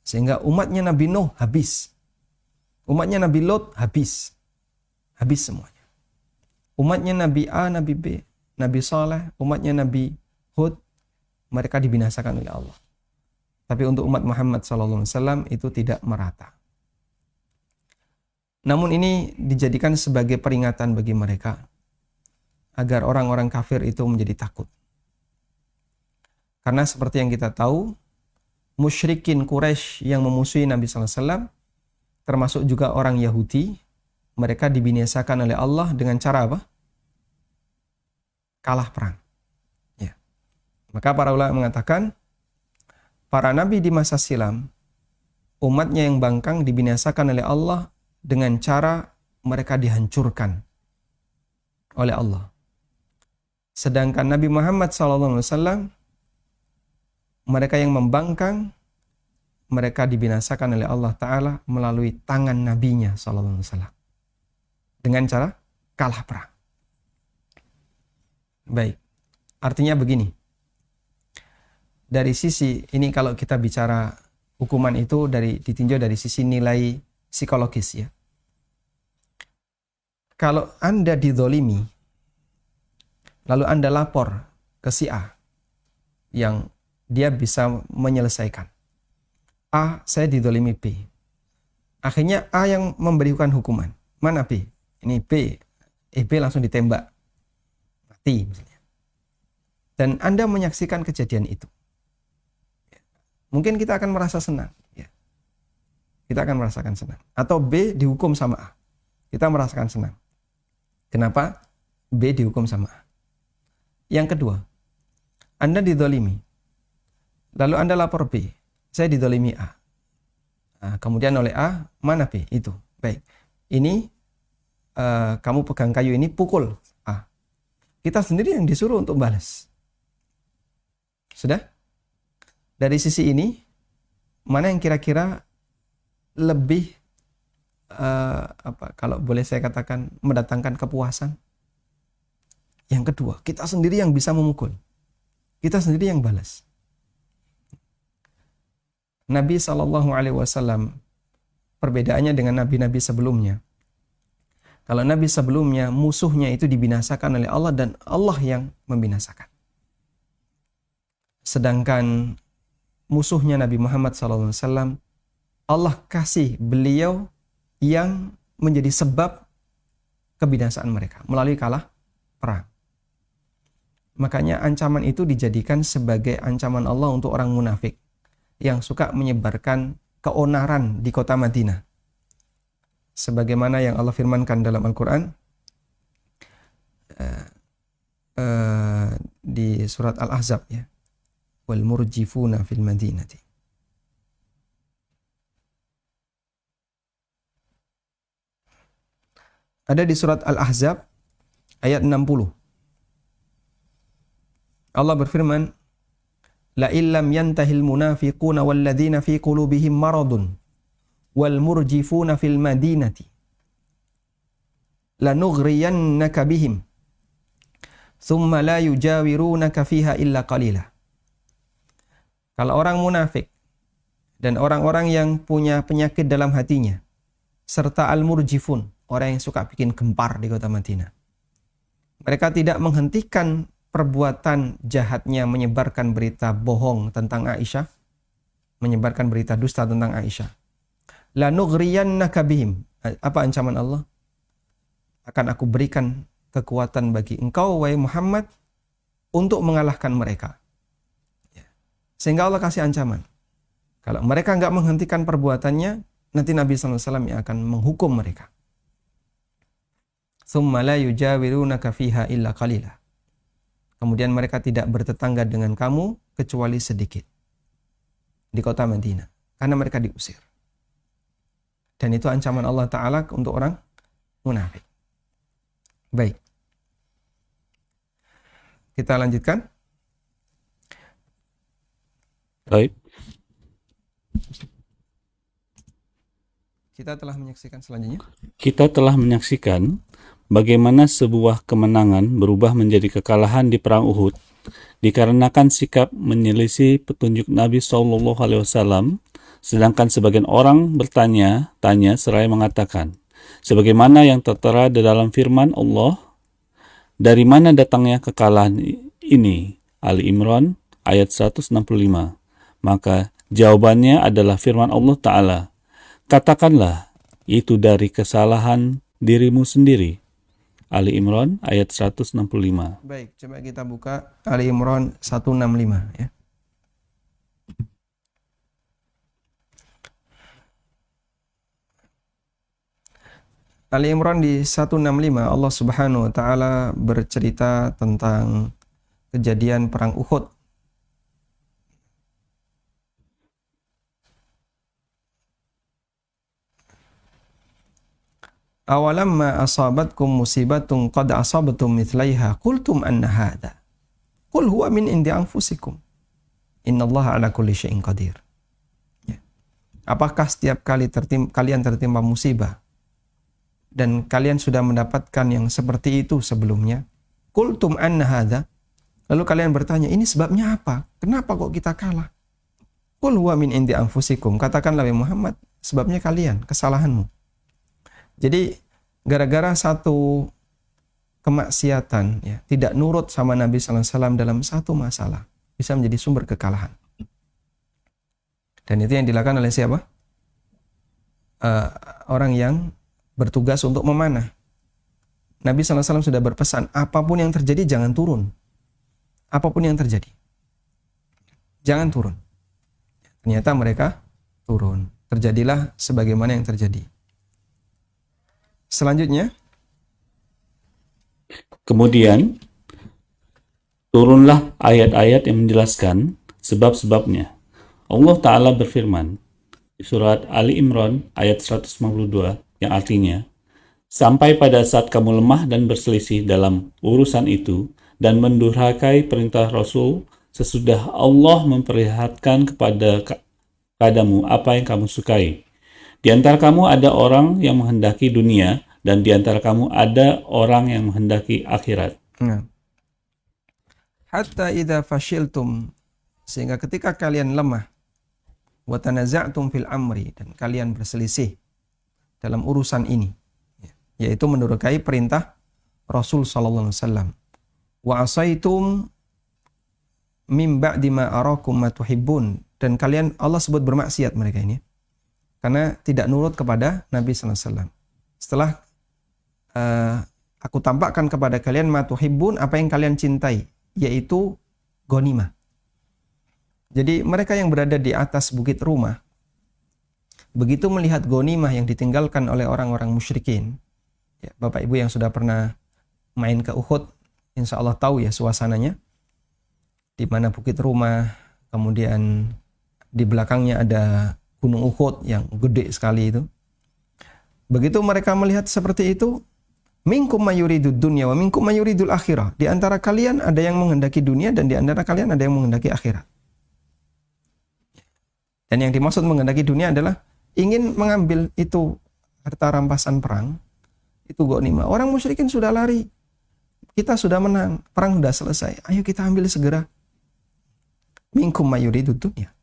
Sehingga umatnya Nabi Nuh habis. Umatnya Nabi Lot habis. Habis semuanya. Umatnya Nabi A, Nabi B, Nabi Saleh, umatnya Nabi Hud, mereka dibinasakan oleh Allah. Tapi untuk umat Muhammad SAW itu tidak merata. Namun ini dijadikan sebagai peringatan bagi mereka, agar orang-orang kafir itu menjadi takut. Karena seperti yang kita tahu, musyrikin Quraisy yang memusuhi Nabi SAW, termasuk juga orang Yahudi, mereka dibinasakan oleh Allah dengan cara apa? Kalah perang. Ya. Maka para ulama mengatakan, para nabi di masa silam, umatnya yang bangkang dibinasakan oleh Allah dengan cara mereka dihancurkan oleh Allah. Sedangkan Nabi Muhammad SAW, mereka yang membangkang, mereka dibinasakan oleh Allah Ta'ala melalui tangan nabinya SAW. Dengan cara kalah perang. Baik, artinya begini. Dari sisi ini kalau kita bicara hukuman itu ditinjau dari sisi nilai psikologis ya. Kalau Anda dizolimi, lalu Anda lapor ke si A yang dia bisa menyelesaikan. A, saya dizolimi B. Akhirnya A yang memberikan hukuman. Mana B? Ini B. B langsung ditembak. Mati misalnya. Dan Anda menyaksikan kejadian itu. Mungkin kita akan merasa senang. Ya. Kita akan merasakan senang. Atau B dihukum sama A. Kita merasakan senang. Kenapa? B dihukum sama A. Yang kedua, Anda dizolimi. Lalu Anda lapor B. Saya dizolimi A. Nah, kemudian oleh A, mana B? Itu. Baik. Ini kamu pegang kayu ini, pukul A. Kita sendiri yang disuruh untuk balas. Sudah? Dari sisi ini, mana yang kira-kira lebih kalau boleh saya katakan mendatangkan kepuasan? Yang kedua, kita sendiri yang bisa memukul. Kita sendiri yang balas. Nabi SAW perbedaannya dengan nabi-nabi sebelumnya. Kalau nabi sebelumnya musuhnya itu dibinasakan oleh Allah dan Allah yang membinasakan. Sedangkan musuhnya Nabi Muhammad SAW, Allah kasih beliau yang menjadi sebab kebinasaan mereka melalui kalah perang. Makanya ancaman itu dijadikan sebagai ancaman Allah untuk orang munafik yang suka menyebarkan keonaran di kota Madinah. Sebagaimana yang Allah firmankan dalam Al-Quran di surat Al-Ahzab ya. Wal murjifuna fil madinati. Ada di surat Al-Ahzab ayat 60. Allah berfirman, la illam yantahil munafiquna walladzina fi qulubihim maradun wal murjifuna fil madinati lanughriyannaka bihim thumma la yujawirunaka fiha illa qalila. Kalau orang munafik dan orang-orang yang punya penyakit dalam hatinya serta al-murjifun, orang yang suka bikin gempar di kota Madinah, mereka tidak menghentikan perbuatan jahatnya menyebarkan berita bohong tentang Aisyah, menyebarkan berita dusta tentang Aisyah. La nughriyannaka bihim. Apa ancaman Allah? Akan aku berikan kekuatan bagi engkau, wahai Muhammad, untuk mengalahkan mereka. Sehingga Allah kasih ancaman. Kalau mereka enggak menghentikan perbuatannya, nanti Nabi SAW yang akan menghukum mereka. Tsumma la yujawirunaka fiha illa qalila. Kemudian mereka tidak bertetangga dengan kamu kecuali sedikit di kota Madinah. Karena mereka diusir. Dan itu ancaman Allah Ta'ala untuk orang munafik. Baik. Kita lanjutkan.
Baik.
Kita telah menyaksikan selanjutnya.
Kita telah menyaksikan bagaimana sebuah kemenangan berubah menjadi kekalahan di perang Uhud dikarenakan sikap menyelisih petunjuk Nabi SAW, sedangkan sebagian orang bertanya-tanya seraya mengatakan, sebagaimana yang tertera di dalam firman Allah, dari mana datangnya kekalahan ini? Ali Imran ayat 165. Maka jawabannya adalah firman Allah Ta'ala, katakanlah itu dari kesalahan dirimu sendiri. Ali Imran ayat 165.
Baik, coba kita buka Ali Imran 165 ya. Ali Imran di 165 Allah Subhanahu wa taala bercerita tentang kejadian perang Uhud. Awalamma asabatkum musibatun qad asabatum mithlaiha qultum anna hadha qul huwa min indi anfusikum innallaha ala kulli syai'in qadir. Ya. Apakah setiap kali kalian tertimpa musibah dan kalian sudah mendapatkan yang seperti itu sebelumnya. Qultum anna hadza. Lalu kalian bertanya, ini sebabnya apa? Kenapa kok kita kalah? Qul huwa min indi anfusikum. Katakanlah wahai Muhammad, sebabnya kalian, kesalahanmu. Jadi gara-gara satu kemaksiatan, ya, tidak nurut sama Nabi sallallahu alaihi wasallam dalam satu masalah, bisa menjadi sumber kekalahan. Dan itu yang dilakukan oleh siapa? Orang yang bertugas untuk memanah. Nabi sallallahu alaihi wasallam sudah berpesan, apapun yang terjadi jangan turun. Apapun yang terjadi, jangan turun. Ternyata mereka turun. Terjadilah sebagaimana yang terjadi. Selanjutnya,
Kemudian turunlah ayat-ayat yang menjelaskan sebab-sebabnya. Allah Ta'ala berfirman di surat Ali Imran ayat 152 yang artinya, sampai pada saat kamu lemah dan berselisih dalam urusan itu dan mendurhakai perintah Rasul sesudah Allah memperlihatkan kepadamu apa yang kamu sukai. Di antara kamu ada orang yang menghendaki dunia dan di antara kamu ada orang yang menghendaki akhirat.
hatta idza fashiltum, sehingga ketika kalian lemah, wa tanaza'tum fil amri, dan kalian berselisih dalam urusan ini, yaitu mendurhakai perintah Rasul sallallahu alaihi wasallam. Wa asaitum min ba'di ma arakum ma tuhibbun, dan kalian, Allah sebut bermaksiat mereka ini karena tidak nurut kepada Nabi sallallahu alaihi wasallam. Setelah aku tampakkan kepada kalian ma tuhibbun, apa yang kalian cintai, yaitu ghanimah. Jadi mereka yang berada di atas bukit rumah, begitu melihat ghanimah yang ditinggalkan oleh orang-orang musyrikin, ya, Bapak Ibu yang sudah pernah main ke Uhud, insya Allah tahu ya suasananya, di mana bukit rumah, kemudian di belakangnya ada gunung Uhud yang gede sekali itu. Begitu mereka melihat seperti itu, minkum mayuridud dunya wa minkum mayuridul akhirah. Di antara kalian ada yang menghendaki dunia dan di antara kalian ada yang menghendaki akhirat. Dan yang dimaksud menghendaki dunia adalah ingin mengambil itu harta rampasan perang, itu ghanimah. Orang musyrikin sudah lari, kita sudah menang, perang sudah selesai, ayo kita ambil segera. Minkum mayuridud dunya.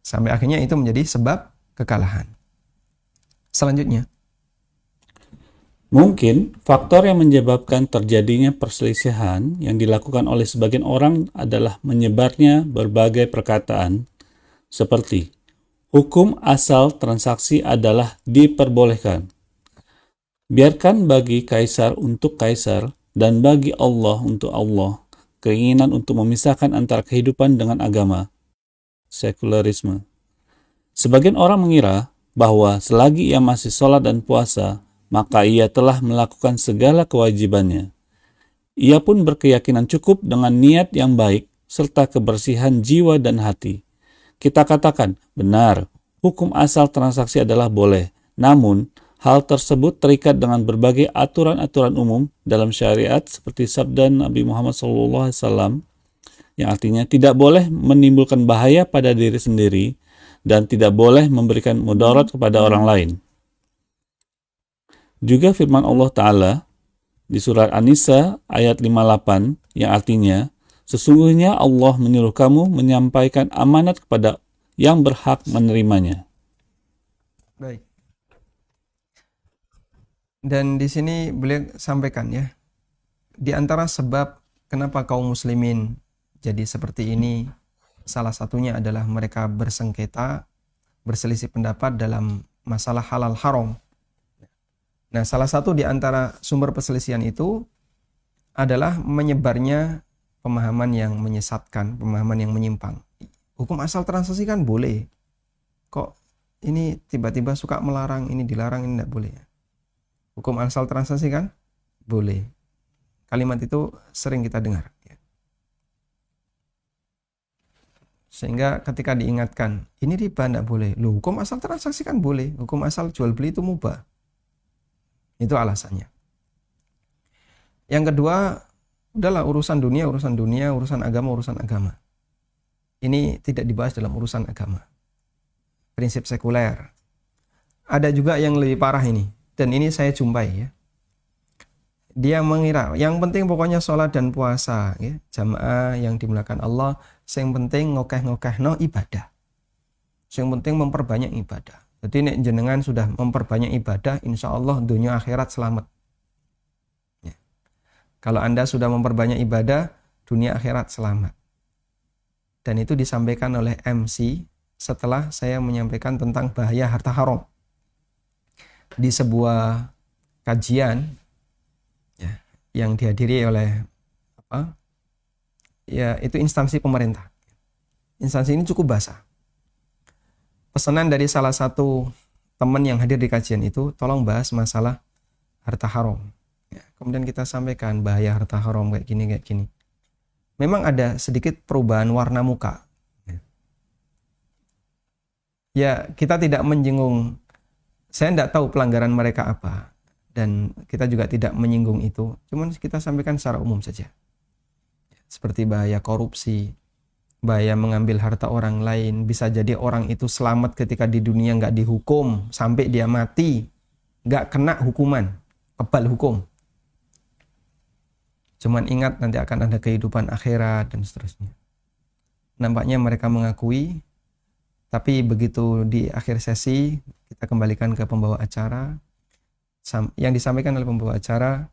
Sampai akhirnya itu menjadi sebab kekalahan. Selanjutnya,
Mungkin faktor yang menyebabkan terjadinya perselisihan yang dilakukan oleh sebagian orang adalah menyebarnya berbagai perkataan seperti hukum asal transaksi adalah diperbolehkan. Biarkan bagi kaisar untuk kaisar dan bagi Allah untuk Allah. Keinginan untuk memisahkan antara kehidupan dengan agama. Sekularisme. Sebagian orang mengira bahwa selagi ia masih sholat dan puasa, maka ia telah melakukan segala kewajibannya. Ia pun berkeyakinan cukup dengan niat yang baik serta kebersihan jiwa dan hati. Kita katakan, benar, hukum asal transaksi adalah boleh. Namun, hal tersebut terikat dengan berbagai aturan-aturan umum dalam syariat seperti sabda Nabi Muhammad SAW yang artinya tidak boleh menimbulkan bahaya pada diri sendiri dan tidak boleh memberikan mudarat kepada orang lain. Juga firman Allah Ta'ala di surat An-Nisa ayat 58 yang artinya, sesungguhnya Allah menyuruh kamu menyampaikan amanat kepada yang berhak menerimanya.
baik. Dan di sini beliau sampaikan ya, di antara sebab kenapa kaum muslimin jadi seperti ini, salah satunya adalah mereka bersengketa, berselisih pendapat dalam masalah halal haram. Nah, salah satu di antara sumber perselisihan itu adalah menyebarnya pemahaman yang menyesatkan, pemahaman yang menyimpang. Hukum asal transaksi kan boleh. Kok ini tiba-tiba suka melarang, ini dilarang, ini tidak boleh. Hukum asal transaksi kan boleh. Kalimat itu sering kita dengar. Sehingga ketika diingatkan, ini riba tidak boleh. Loh, hukum asal transaksi kan boleh. Hukum asal jual beli itu mubah. Itu alasannya. Yang kedua, udahlah urusan dunia, urusan agama. Ini tidak dibahas dalam urusan agama. Prinsip sekuler. Ada juga yang lebih parah ini. dan ini saya jumpai ya. Dia mengira yang penting pokoknya sholat dan puasa ya, jamaah yang dimuliakan Allah, yang penting ngokeh-ngokehno ibadah. Yang penting memperbanyak ibadah. Jadi nek jenengan sudah memperbanyak ibadah, insya Allah dunia akhirat selamat. Ya. Kalau Anda sudah memperbanyak ibadah, dunia akhirat selamat. Dan itu disampaikan oleh MC setelah saya menyampaikan tentang bahaya harta haram. Di sebuah kajian ya, yang dihadiri oleh ya itu instansi pemerintah. Instansi ini cukup basah. Pesanan dari salah satu teman yang hadir di kajian itu, tolong bahas masalah harta haram. Ya, kemudian kita sampaikan bahaya harta haram kayak gini. Memang ada sedikit perubahan warna muka. Ya, kita tidak menyinggung, saya tidak tahu pelanggaran mereka apa, dan kita juga tidak menyinggung itu, cuman kita sampaikan secara umum saja. Seperti bahaya korupsi, bahaya mengambil harta orang lain, bisa jadi orang itu selamat ketika di dunia nggak dihukum, sampai dia mati, nggak kena hukuman, kebal hukum. Cuman ingat nanti akan ada kehidupan akhirat dan seterusnya. Nampaknya mereka mengakui, tapi begitu di akhir sesi, kita kembalikan ke pembawa acara. Yang disampaikan oleh pembawa acara,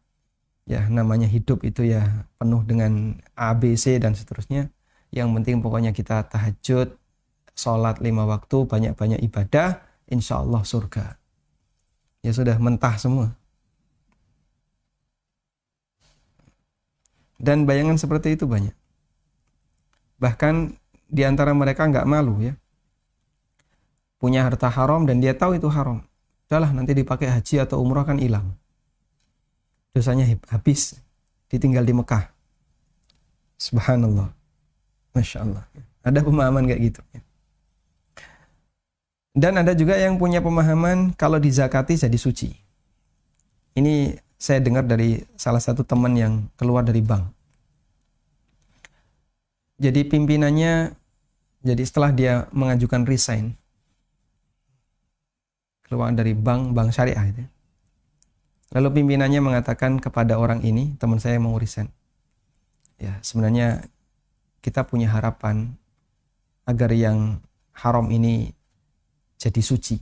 ya namanya hidup itu ya penuh dengan A, B, C dan seterusnya. Yang penting pokoknya kita tahajud, sholat 5 waktu, banyak-banyak ibadah, insya Allah surga. Ya sudah mentah semua. Dan bayangan seperti itu banyak. Bahkan di antara mereka nggak malu ya. Punya harta haram dan dia tahu itu haram. Udahlah nanti dipakai haji atau umrah kan hilang. Dosanya habis. Ditinggal di Mekah. Subhanallah. Masya Allah. Ada pemahaman kayak gitu. Dan ada juga yang punya pemahaman kalau dizakati jadi suci. Ini saya dengar dari salah satu teman yang keluar dari bank. Jadi pimpinannya, jadi setelah dia mengajukan resign, keluar dari bank syariah itu. Lalu pimpinannya mengatakan kepada orang ini, teman saya mau resign. Ya, sebenarnya kita punya harapan agar yang haram ini jadi suci,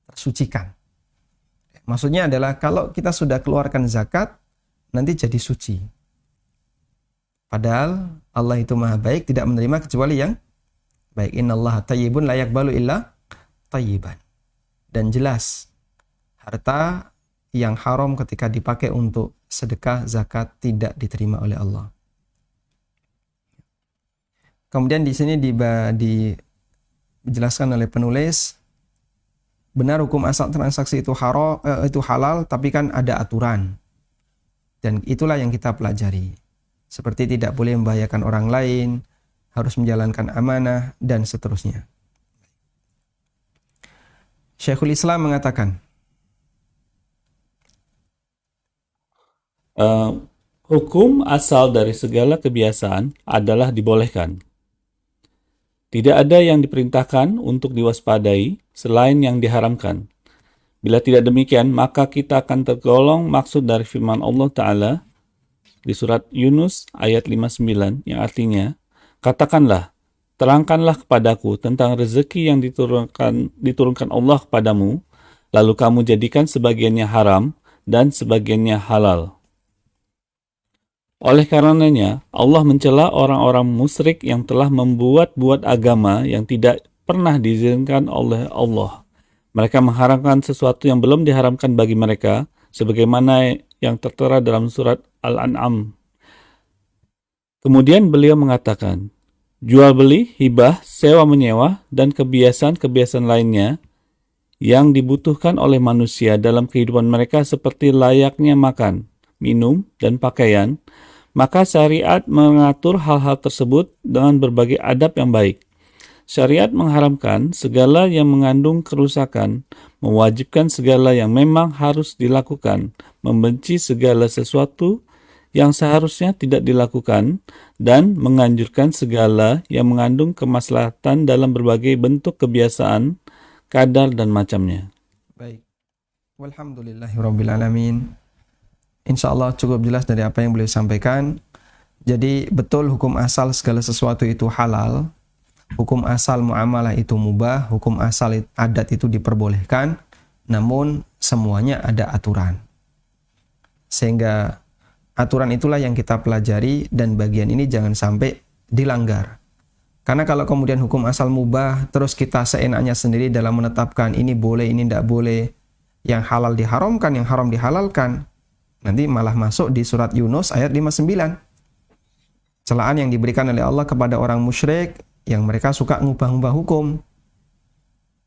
tersucikan. Maksudnya adalah kalau kita sudah keluarkan zakat, nanti jadi suci. Padahal Allah itu maha baik, tidak menerima kecuali yang baik. Innallaha thayyibun la yaqbalu illa thayyiban. Dan jelas, harta yang haram ketika dipakai untuk sedekah, zakat tidak diterima oleh Allah. Kemudian di sini dijelaskan oleh penulis, benar hukum asal transaksi itu halal, tapi kan ada aturan. Dan itulah yang kita pelajari. Seperti tidak boleh membahayakan orang lain, harus menjalankan amanah, dan seterusnya. Syekhul Islam mengatakan,
hukum asal dari segala kebiasaan adalah dibolehkan. Tidak ada yang diperintahkan untuk diwaspadai selain yang diharamkan. Bila tidak demikian, maka kita akan tergolong maksud dari firman Allah Ta'ala di surat Yunus ayat 59 yang artinya, katakanlah, terangkanlah kepadaku tentang rezeki yang diturunkan Allah kepadamu, lalu kamu jadikan sebagiannya haram dan sebagiannya halal. Oleh karenanya, Allah mencela orang-orang musyrik yang telah membuat-buat agama yang tidak pernah diizinkan oleh Allah. Mereka mengharamkan sesuatu yang belum diharamkan bagi mereka, sebagaimana yang tertera dalam surat Al-An'am. Kemudian beliau mengatakan, jual beli, hibah, sewa menyewa, dan kebiasaan-kebiasaan lainnya yang dibutuhkan oleh manusia dalam kehidupan mereka seperti layaknya makan, minum, dan pakaian, maka syariat mengatur hal-hal tersebut dengan berbagai adab yang baik. Syariat mengharamkan segala yang mengandung kerusakan, mewajibkan segala yang memang harus dilakukan, membenci segala sesuatu yang seharusnya tidak dilakukan, dan menganjurkan segala yang mengandung kemaslahatan dalam berbagai bentuk kebiasaan, kadar, dan macamnya.
Baik. Walhamdulillahirabbil alamin. Insyaallah cukup jelas dari apa yang beliau sampaikan. Jadi betul hukum asal segala sesuatu itu halal. Hukum asal muamalah itu mubah, hukum asal adat itu diperbolehkan, namun semuanya ada aturan. Sehingga aturan itulah yang kita pelajari dan bagian ini jangan sampai dilanggar. Karena kalau kemudian hukum asal mubah, terus kita seenaknya sendiri dalam menetapkan ini boleh, ini tidak boleh, yang halal diharamkan, yang haram dihalalkan, nanti malah masuk di surat Yunus ayat 59. Celaan yang diberikan oleh Allah kepada orang musyrik yang mereka suka ngubah-ngubah hukum.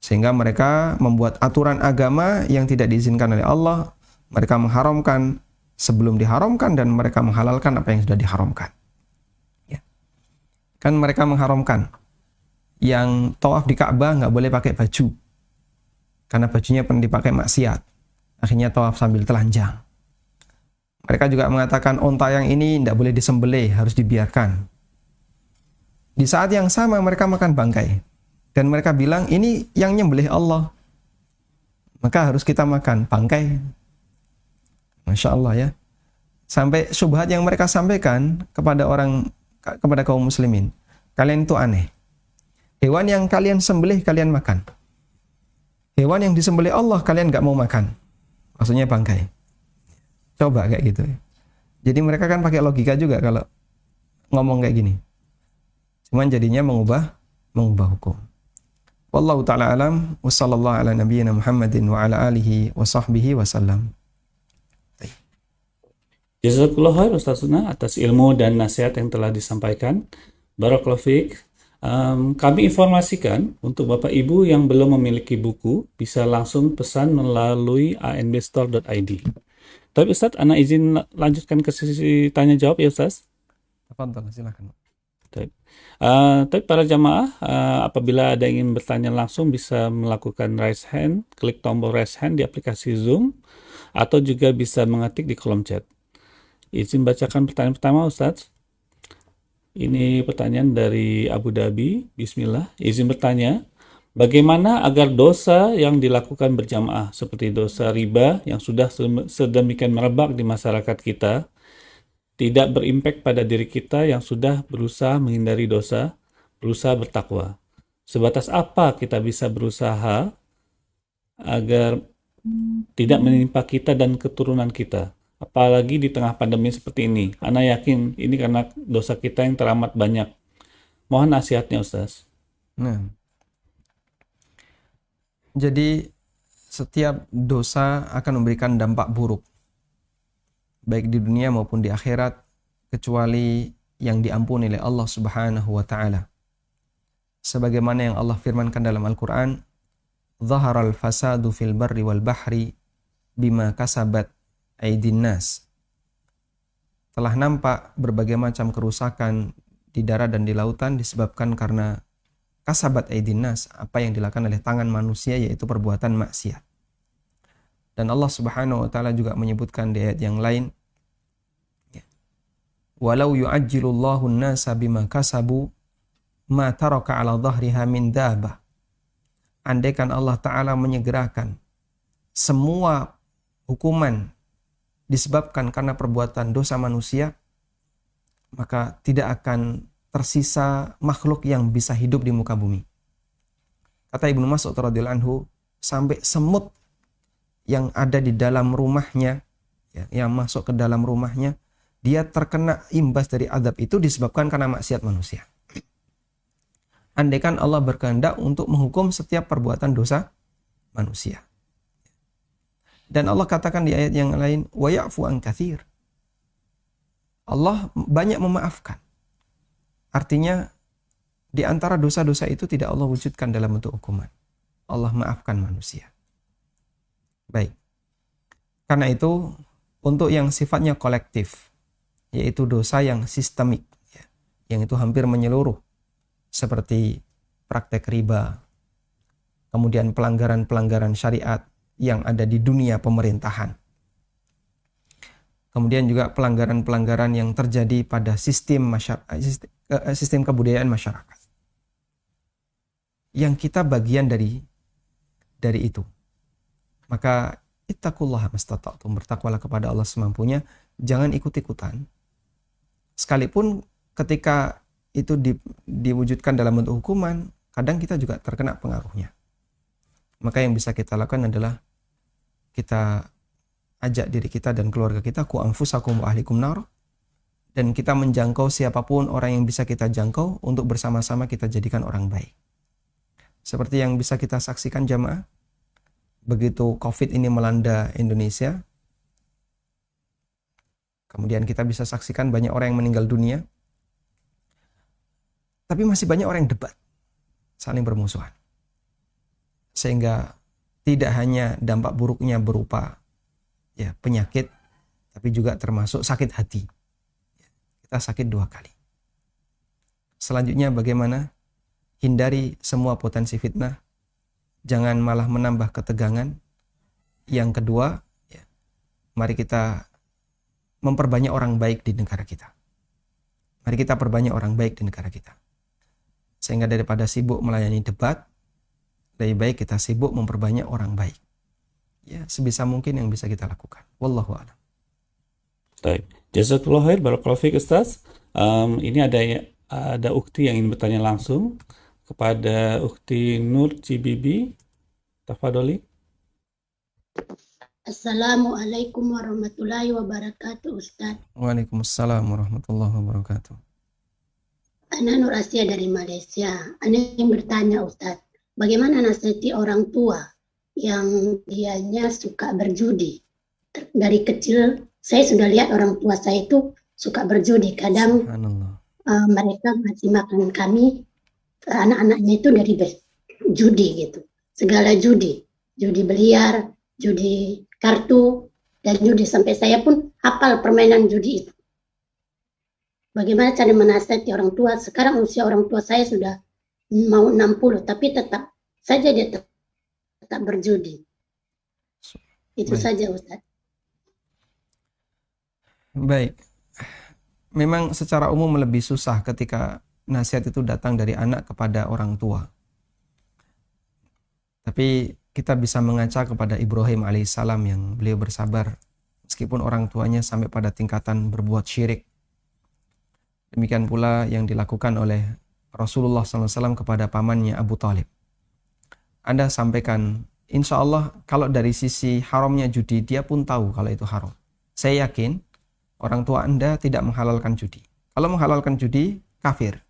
Sehingga mereka membuat aturan agama yang tidak diizinkan oleh Allah. Mereka mengharamkan sebelum diharamkan dan mereka menghalalkan apa yang sudah diharamkan. Ya. Kan mereka mengharamkan yang tawaf di Ka'bah nggak boleh pakai baju. Karena bajunya pernah dipakai maksiat. Akhirnya tawaf sambil telanjang. Mereka juga mengatakan onta yang ini tidak boleh disembelih, harus dibiarkan. Di saat yang sama mereka makan bangkai. Dan mereka bilang ini yang nyembelih Allah. Maka harus kita makan bangkai. Masya Allah ya. Sampai syubhat yang mereka sampaikan kepada kaum muslimin. Kalian itu aneh. Hewan yang kalian sembelih, kalian makan. Hewan yang disembelih Allah, kalian nggak mau makan. Maksudnya bangkai. Coba kayak gitu. Jadi mereka kan pakai logika juga kalau ngomong kayak gini. Cuman jadinya mengubah hukum. Wallahu ta'ala alam. Wassallallahu ala nabiyyina Muhammadin wa ala alihi wa sahbihi wasallam.
Jazakallahu khair Ustaz Sunnah atas ilmu dan nasihat yang telah disampaikan. Barakallahu fiik. Kami informasikan untuk Bapak Ibu yang belum memiliki buku bisa langsung pesan melalui anbstore.id. Tapi Ustaz, Ana izin lanjutkan ke sesi tanya jawab ya Ustaz.
Tafadhol, silakan.
Tapi para jamaah apabila ada yang ingin bertanya langsung bisa melakukan raise hand, klik tombol raise hand di aplikasi Zoom atau juga bisa mengetik di kolom chat. Izin bacakan pertanyaan pertama Ustaz. Ini pertanyaan dari Abu Dhabi. Bismillah. Izin bertanya, bagaimana agar dosa yang dilakukan berjamaah seperti dosa riba yang sudah sedemikian merebak di masyarakat kita tidak berimpak pada diri kita yang sudah berusaha menghindari dosa, berusaha bertakwa. Sebatas apa kita bisa berusaha agar tidak menimpa kita dan keturunan kita? Apalagi di tengah pandemi seperti ini. Ana yakin ini karena dosa kita yang teramat banyak. Mohon nasihatnya Ustaz.
Nah, jadi setiap dosa akan memberikan dampak buruk. Baik di dunia maupun di akhirat. Kecuali yang diampuni oleh Allah subhanahu wa ta'ala. Sebagaimana yang Allah firmankan dalam Al-Quran. Zaharal fasadu fil barri wal bahri bima kasabat aydin nas. Telah nampak berbagai macam kerusakan di darat dan di lautan disebabkan karena kasabat aydin nas, apa yang dilakukan oleh tangan manusia yaitu perbuatan maksiat. Dan Allah Subhanahu wa taala juga menyebutkan di ayat yang lain, walau yu'ajjilullahu an-nasa bima kasabu ma taraka 'ala dhahriha min dabbah. Andaikan Allah taala menyegerakan semua hukuman disebabkan karena perbuatan dosa manusia, maka tidak akan tersisa makhluk yang bisa hidup di muka bumi. Kata Ibnu Mas'ud radhiyallahu anhu, sampai semut yang ada di dalam rumahnya, ya, yang masuk ke dalam rumahnya, dia terkena imbas dari azab itu disebabkan karena maksiat manusia. Andaikan Allah berkehendak untuk menghukum setiap perbuatan dosa manusia. Dan Allah katakan di ayat yang lain, wa ya'fu an katsir. Allah banyak memaafkan. Artinya di antara dosa-dosa itu tidak Allah wujudkan dalam bentuk hukuman. Allah maafkan manusia. Baik. Karena itu untuk yang sifatnya kolektif, yaitu dosa yang sistemik, ya, yang itu hampir menyeluruh, seperti praktek riba, kemudian pelanggaran-pelanggaran syariat yang ada di dunia pemerintahan. Kemudian juga pelanggaran-pelanggaran yang terjadi pada sistem kebudayaan masyarakat. Yang kita bagian dari itu. Maka ittaqullaha mastata'tum, bertakwalah kepada Allah semampunya, jangan ikut-ikutan. Sekalipun ketika itu diwujudkan dalam bentuk hukuman, kadang kita juga terkena pengaruhnya. Maka yang bisa kita lakukan adalah kita ajak diri kita dan keluarga kita, ku anfusakum wa ahlikum nar, dan kita menjangkau siapapun orang yang bisa kita jangkau untuk bersama-sama kita jadikan orang baik. Seperti yang bisa kita saksikan jamaah, begitu COVID ini melanda Indonesia, kemudian kita bisa saksikan banyak orang yang meninggal dunia, tapi masih banyak orang yang debat, saling bermusuhan. Sehingga tidak hanya dampak buruknya berupa penyakit, tapi juga termasuk sakit hati. Kita sakit 2 kali. Selanjutnya bagaimana? Hindari semua potensi fitnah. Jangan malah menambah ketegangan. Yang kedua, mari kita memperbanyak orang baik di negara kita. Mari kita perbanyak orang baik di negara kita. Sehingga daripada sibuk melayani debat, lebih baik kita sibuk memperbanyak orang baik. Ya, sebisa mungkin yang bisa kita lakukan. Wallahu a'lam.
Baik. Jazakallahu khair, barakallahu fiik Ustaz. Ini ada ukti yang ingin bertanya langsung kepada Ukti Nur Cibibi. Tafadholi.
Assalamualaikum warahmatullahi wabarakatuh, Ustaz.
Waalaikumsalam warahmatullahi wabarakatuh.
Ana Nur Asia dari Malaysia. Ana yang bertanya, Ustaz, bagaimana nasihati orang tua yang dianya suka berjudi? Dari kecil saya sudah lihat orang tua saya itu suka berjudi. Kadang mereka ngasih makan kami, anak-anaknya itu dari judi gitu. Segala judi. Judi biliar, judi kartu, dan judi. Sampai saya pun hafal permainan judi itu. Bagaimana cara menasihati orang tua? Sekarang usia orang tua saya sudah mau 60, tapi tetap saja dia tetap berjudi. Itu
Baik.
saja, Ustaz.
Baik. Memang secara umum lebih susah ketika nasihat itu datang dari anak kepada orang tua. Tapi kita bisa mengaca kepada Ibrahim alaihissalam yang beliau bersabar meskipun orang tuanya sampai pada tingkatan berbuat syirik. Demikian pula yang dilakukan oleh Rasulullah SAW kepada pamannya Abu Talib. Anda sampaikan, insya Allah kalau dari sisi haramnya judi, dia pun tahu kalau itu haram. Saya yakin orang tua Anda tidak menghalalkan judi. Kalau menghalalkan judi, kafir.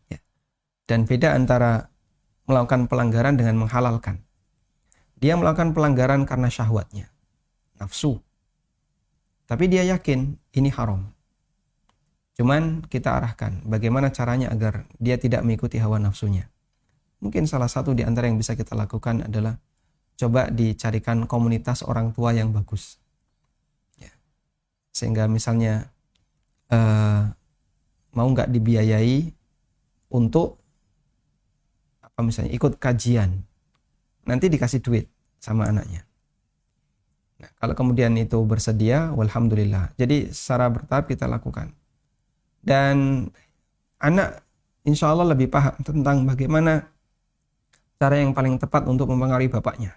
Ya. Dan beda antara melakukan pelanggaran dengan menghalalkan. Dia melakukan pelanggaran karena syahwatnya, nafsu. Tapi dia yakin ini haram. Cuman kita arahkan bagaimana caranya agar dia tidak mengikuti hawa nafsunya. Mungkin salah satu di antara yang bisa kita lakukan adalah coba dicarikan komunitas orang tua yang bagus. Ya. Sehingga misalnya mau nggak dibiayai untuk misalnya ikut kajian, nanti dikasih duit sama anaknya. Nah, kalau kemudian itu bersedia, walhamdulillah. Jadi secara bertahap kita lakukan. Dan anak insya Allah lebih paham tentang bagaimana cara yang paling tepat untuk mempengaruhi bapaknya.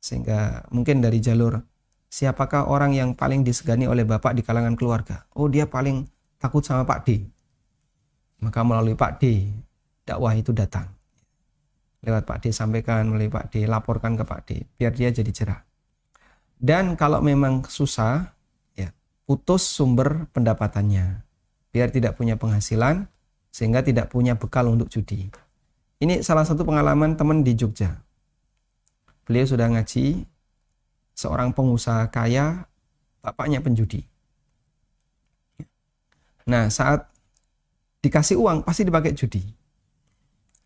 Sehingga mungkin dari jalur siapakah orang yang paling disegani oleh bapak di kalangan keluarga. Oh, dia paling takut sama Pak D. Maka melalui Pak D, dakwah itu datang. Lewat Pak D sampaikan, melalui Pak D laporkan ke Pak D, biar dia jadi cerah. Dan kalau memang susah, ya putus sumber pendapatannya, biar tidak punya penghasilan, sehingga tidak punya bekal untuk judi. Ini salah satu pengalaman teman di Jogja. Beliau sudah ngaji, seorang pengusaha kaya, bapaknya penjudi. Nah, saat dikasih uang, pasti dipakai judi.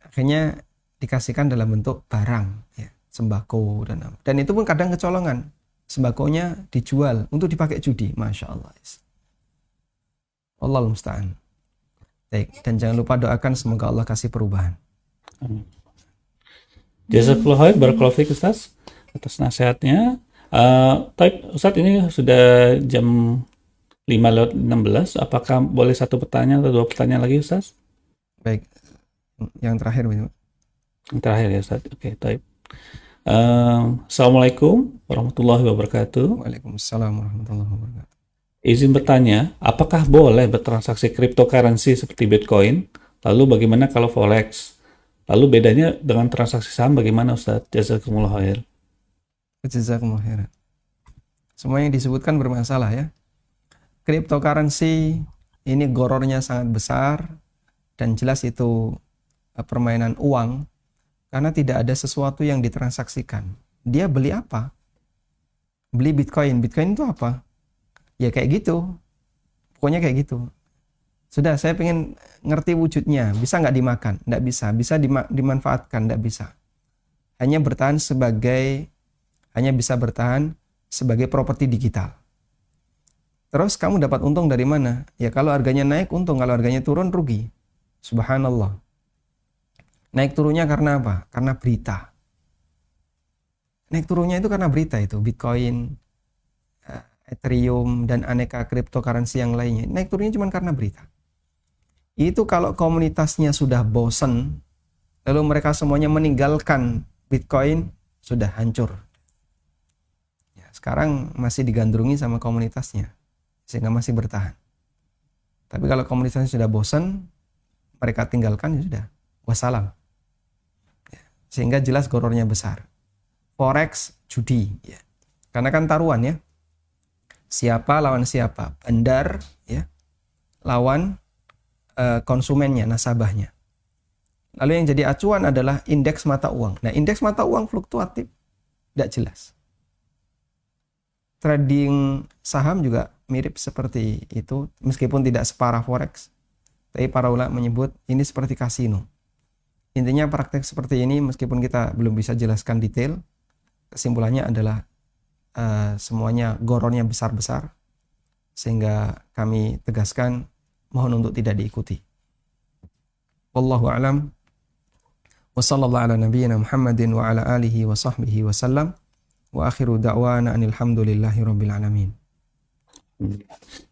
Akhirnya dikasihkan dalam bentuk barang, ya, sembako dan itu pun kadang kecolongan. Sembakonya dijual untuk dipakai judi, masya Allah. Allahul musta'an. Baik, dan jangan lupa doakan semoga Allah kasih perubahan.
Amin. Jazakallahu khair, barakallahu fiik Ustaz atas nasihatnya. Ustaz, ini sudah jam 5:16. Apakah boleh satu pertanyaan atau dua pertanyaan lagi, Ustaz?
Baik, yang terakhir.
Yang terakhir ya, Ustaz. Oke, baik. Assalamualaikum warahmatullahi wabarakatuh.
Waalaikumsalam warahmatullahi wabarakatuh.
Izin bertanya, apakah boleh bertransaksi cryptocurrency seperti Bitcoin? Lalu bagaimana kalau Forex? Lalu bedanya dengan transaksi saham bagaimana Ustaz? Jazakumullah khair.
Jazakumullah khairan. Semua yang disebutkan bermasalah ya. Cryptocurrency ini gorornya sangat besar dan jelas itu permainan uang karena tidak ada sesuatu yang ditransaksikan. Dia beli apa? Beli Bitcoin. Bitcoin itu apa? Ya kayak gitu. Pokoknya kayak gitu. Sudah, saya pengen ngerti wujudnya. Bisa nggak dimakan? Nggak bisa. Bisa dimanfaatkan? Nggak bisa. Hanya bisa bertahan sebagai properti digital. Terus kamu dapat untung dari mana? Ya kalau harganya naik untung, kalau harganya turun rugi. Subhanallah. Naik turunnya karena apa? Karena berita. Naik turunnya itu karena berita itu. Bitcoin, Ethereum, dan aneka cryptocurrency yang lainnya. Naik turunnya cuma karena berita. Itu kalau komunitasnya sudah bosen, lalu mereka semuanya meninggalkan Bitcoin, sudah hancur. Ya, sekarang masih digandrungi sama komunitasnya, sehingga masih bertahan. Tapi kalau komunitasnya sudah bosen, mereka tinggalkan, ya sudah, wassalam. Ya, sehingga jelas gorornya besar. Forex, judi. Ya. Karena kan taruhan ya. Siapa lawan siapa? Bandar ya, lawan konsumennya, nasabahnya. Lalu yang jadi acuan adalah indeks mata uang. Nah, indeks mata uang fluktuatif, tidak jelas. Trading saham juga mirip seperti itu, meskipun tidak separah forex. Tapi para ulama menyebut ini seperti kasino. Intinya praktek seperti ini, meskipun kita belum bisa jelaskan detail, kesimpulannya adalah semuanya gorornya besar-besar, sehingga kami tegaskan mohon untuk tidak diikuti. Wallahu a'lam. Wa sallallahu ala nabiyyina Muhammadin wa ala alihi wa sahbihi wa sallam. Wa akhiru da'wana alhamdulillahi rabbil alamin.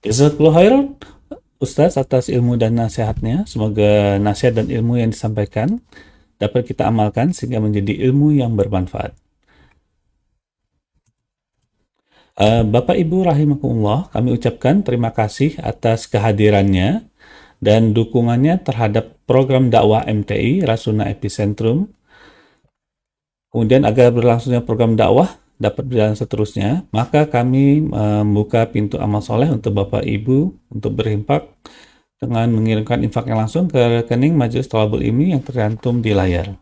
Jazakumullah khairan Ustaz atas ilmu dan nasihatnya. Semoga nasihat dan ilmu yang disampaikan dapat kita amalkan sehingga menjadi ilmu yang bermanfaat. Bapak Ibu rahimakumullah, kami ucapkan terima kasih atas kehadirannya dan dukungannya terhadap program dakwah MTI Rasuna Epicentrum. Kemudian agar berlangsungnya program dakwah dapat berjalan seterusnya, maka kami membuka pintu amal soleh untuk Bapak Ibu untuk berinfak dengan mengirimkan infaknya langsung ke rekening Majelis Thalabul Ilmi yang tercantum di layar.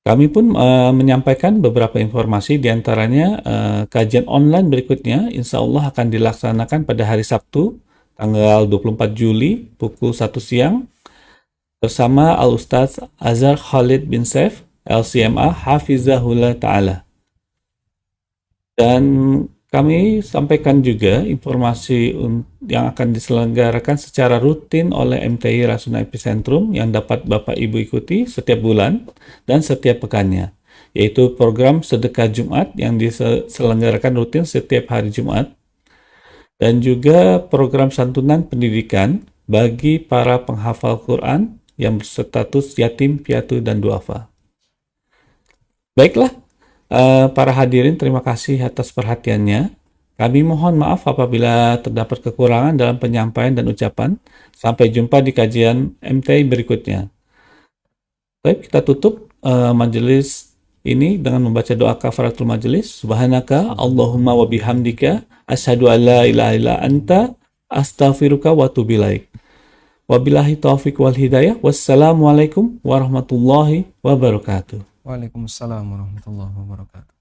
Kami pun menyampaikan beberapa informasi, diantaranya kajian online berikutnya insya Allah akan dilaksanakan pada hari Sabtu tanggal 24 Juli pukul 1 siang bersama Al-Ustaz Azhar Khalid bin Saif LCMA Hafizahullah Ta'ala. Dan kami sampaikan juga informasi yang akan diselenggarakan secara rutin oleh MTI Rasuna Epicentrum yang dapat Bapak Ibu ikuti setiap bulan dan setiap pekannya, yaitu program sedekah Jumat yang diselenggarakan rutin setiap hari Jumat, dan juga program santunan pendidikan bagi para penghafal Quran yang berstatus yatim, piatu, dan duafa. Baiklah, para hadirin, terima kasih atas perhatiannya. Kami mohon maaf apabila terdapat kekurangan dalam penyampaian dan ucapan. Sampai jumpa di kajian MTI berikutnya. Baik, kita tutup majelis ini dengan membaca doa kafaratul majelis. Subhanaka Allahumma wa bihamdika asyhadu an la ilaha illa anta astaghfiruka wa atubu ilaik. Wabillahi taufiq wal hidayah. Wassalamualaikum warahmatullahi wabarakatuh.
Waalaikumsalam warahmatullahi wabarakatuh.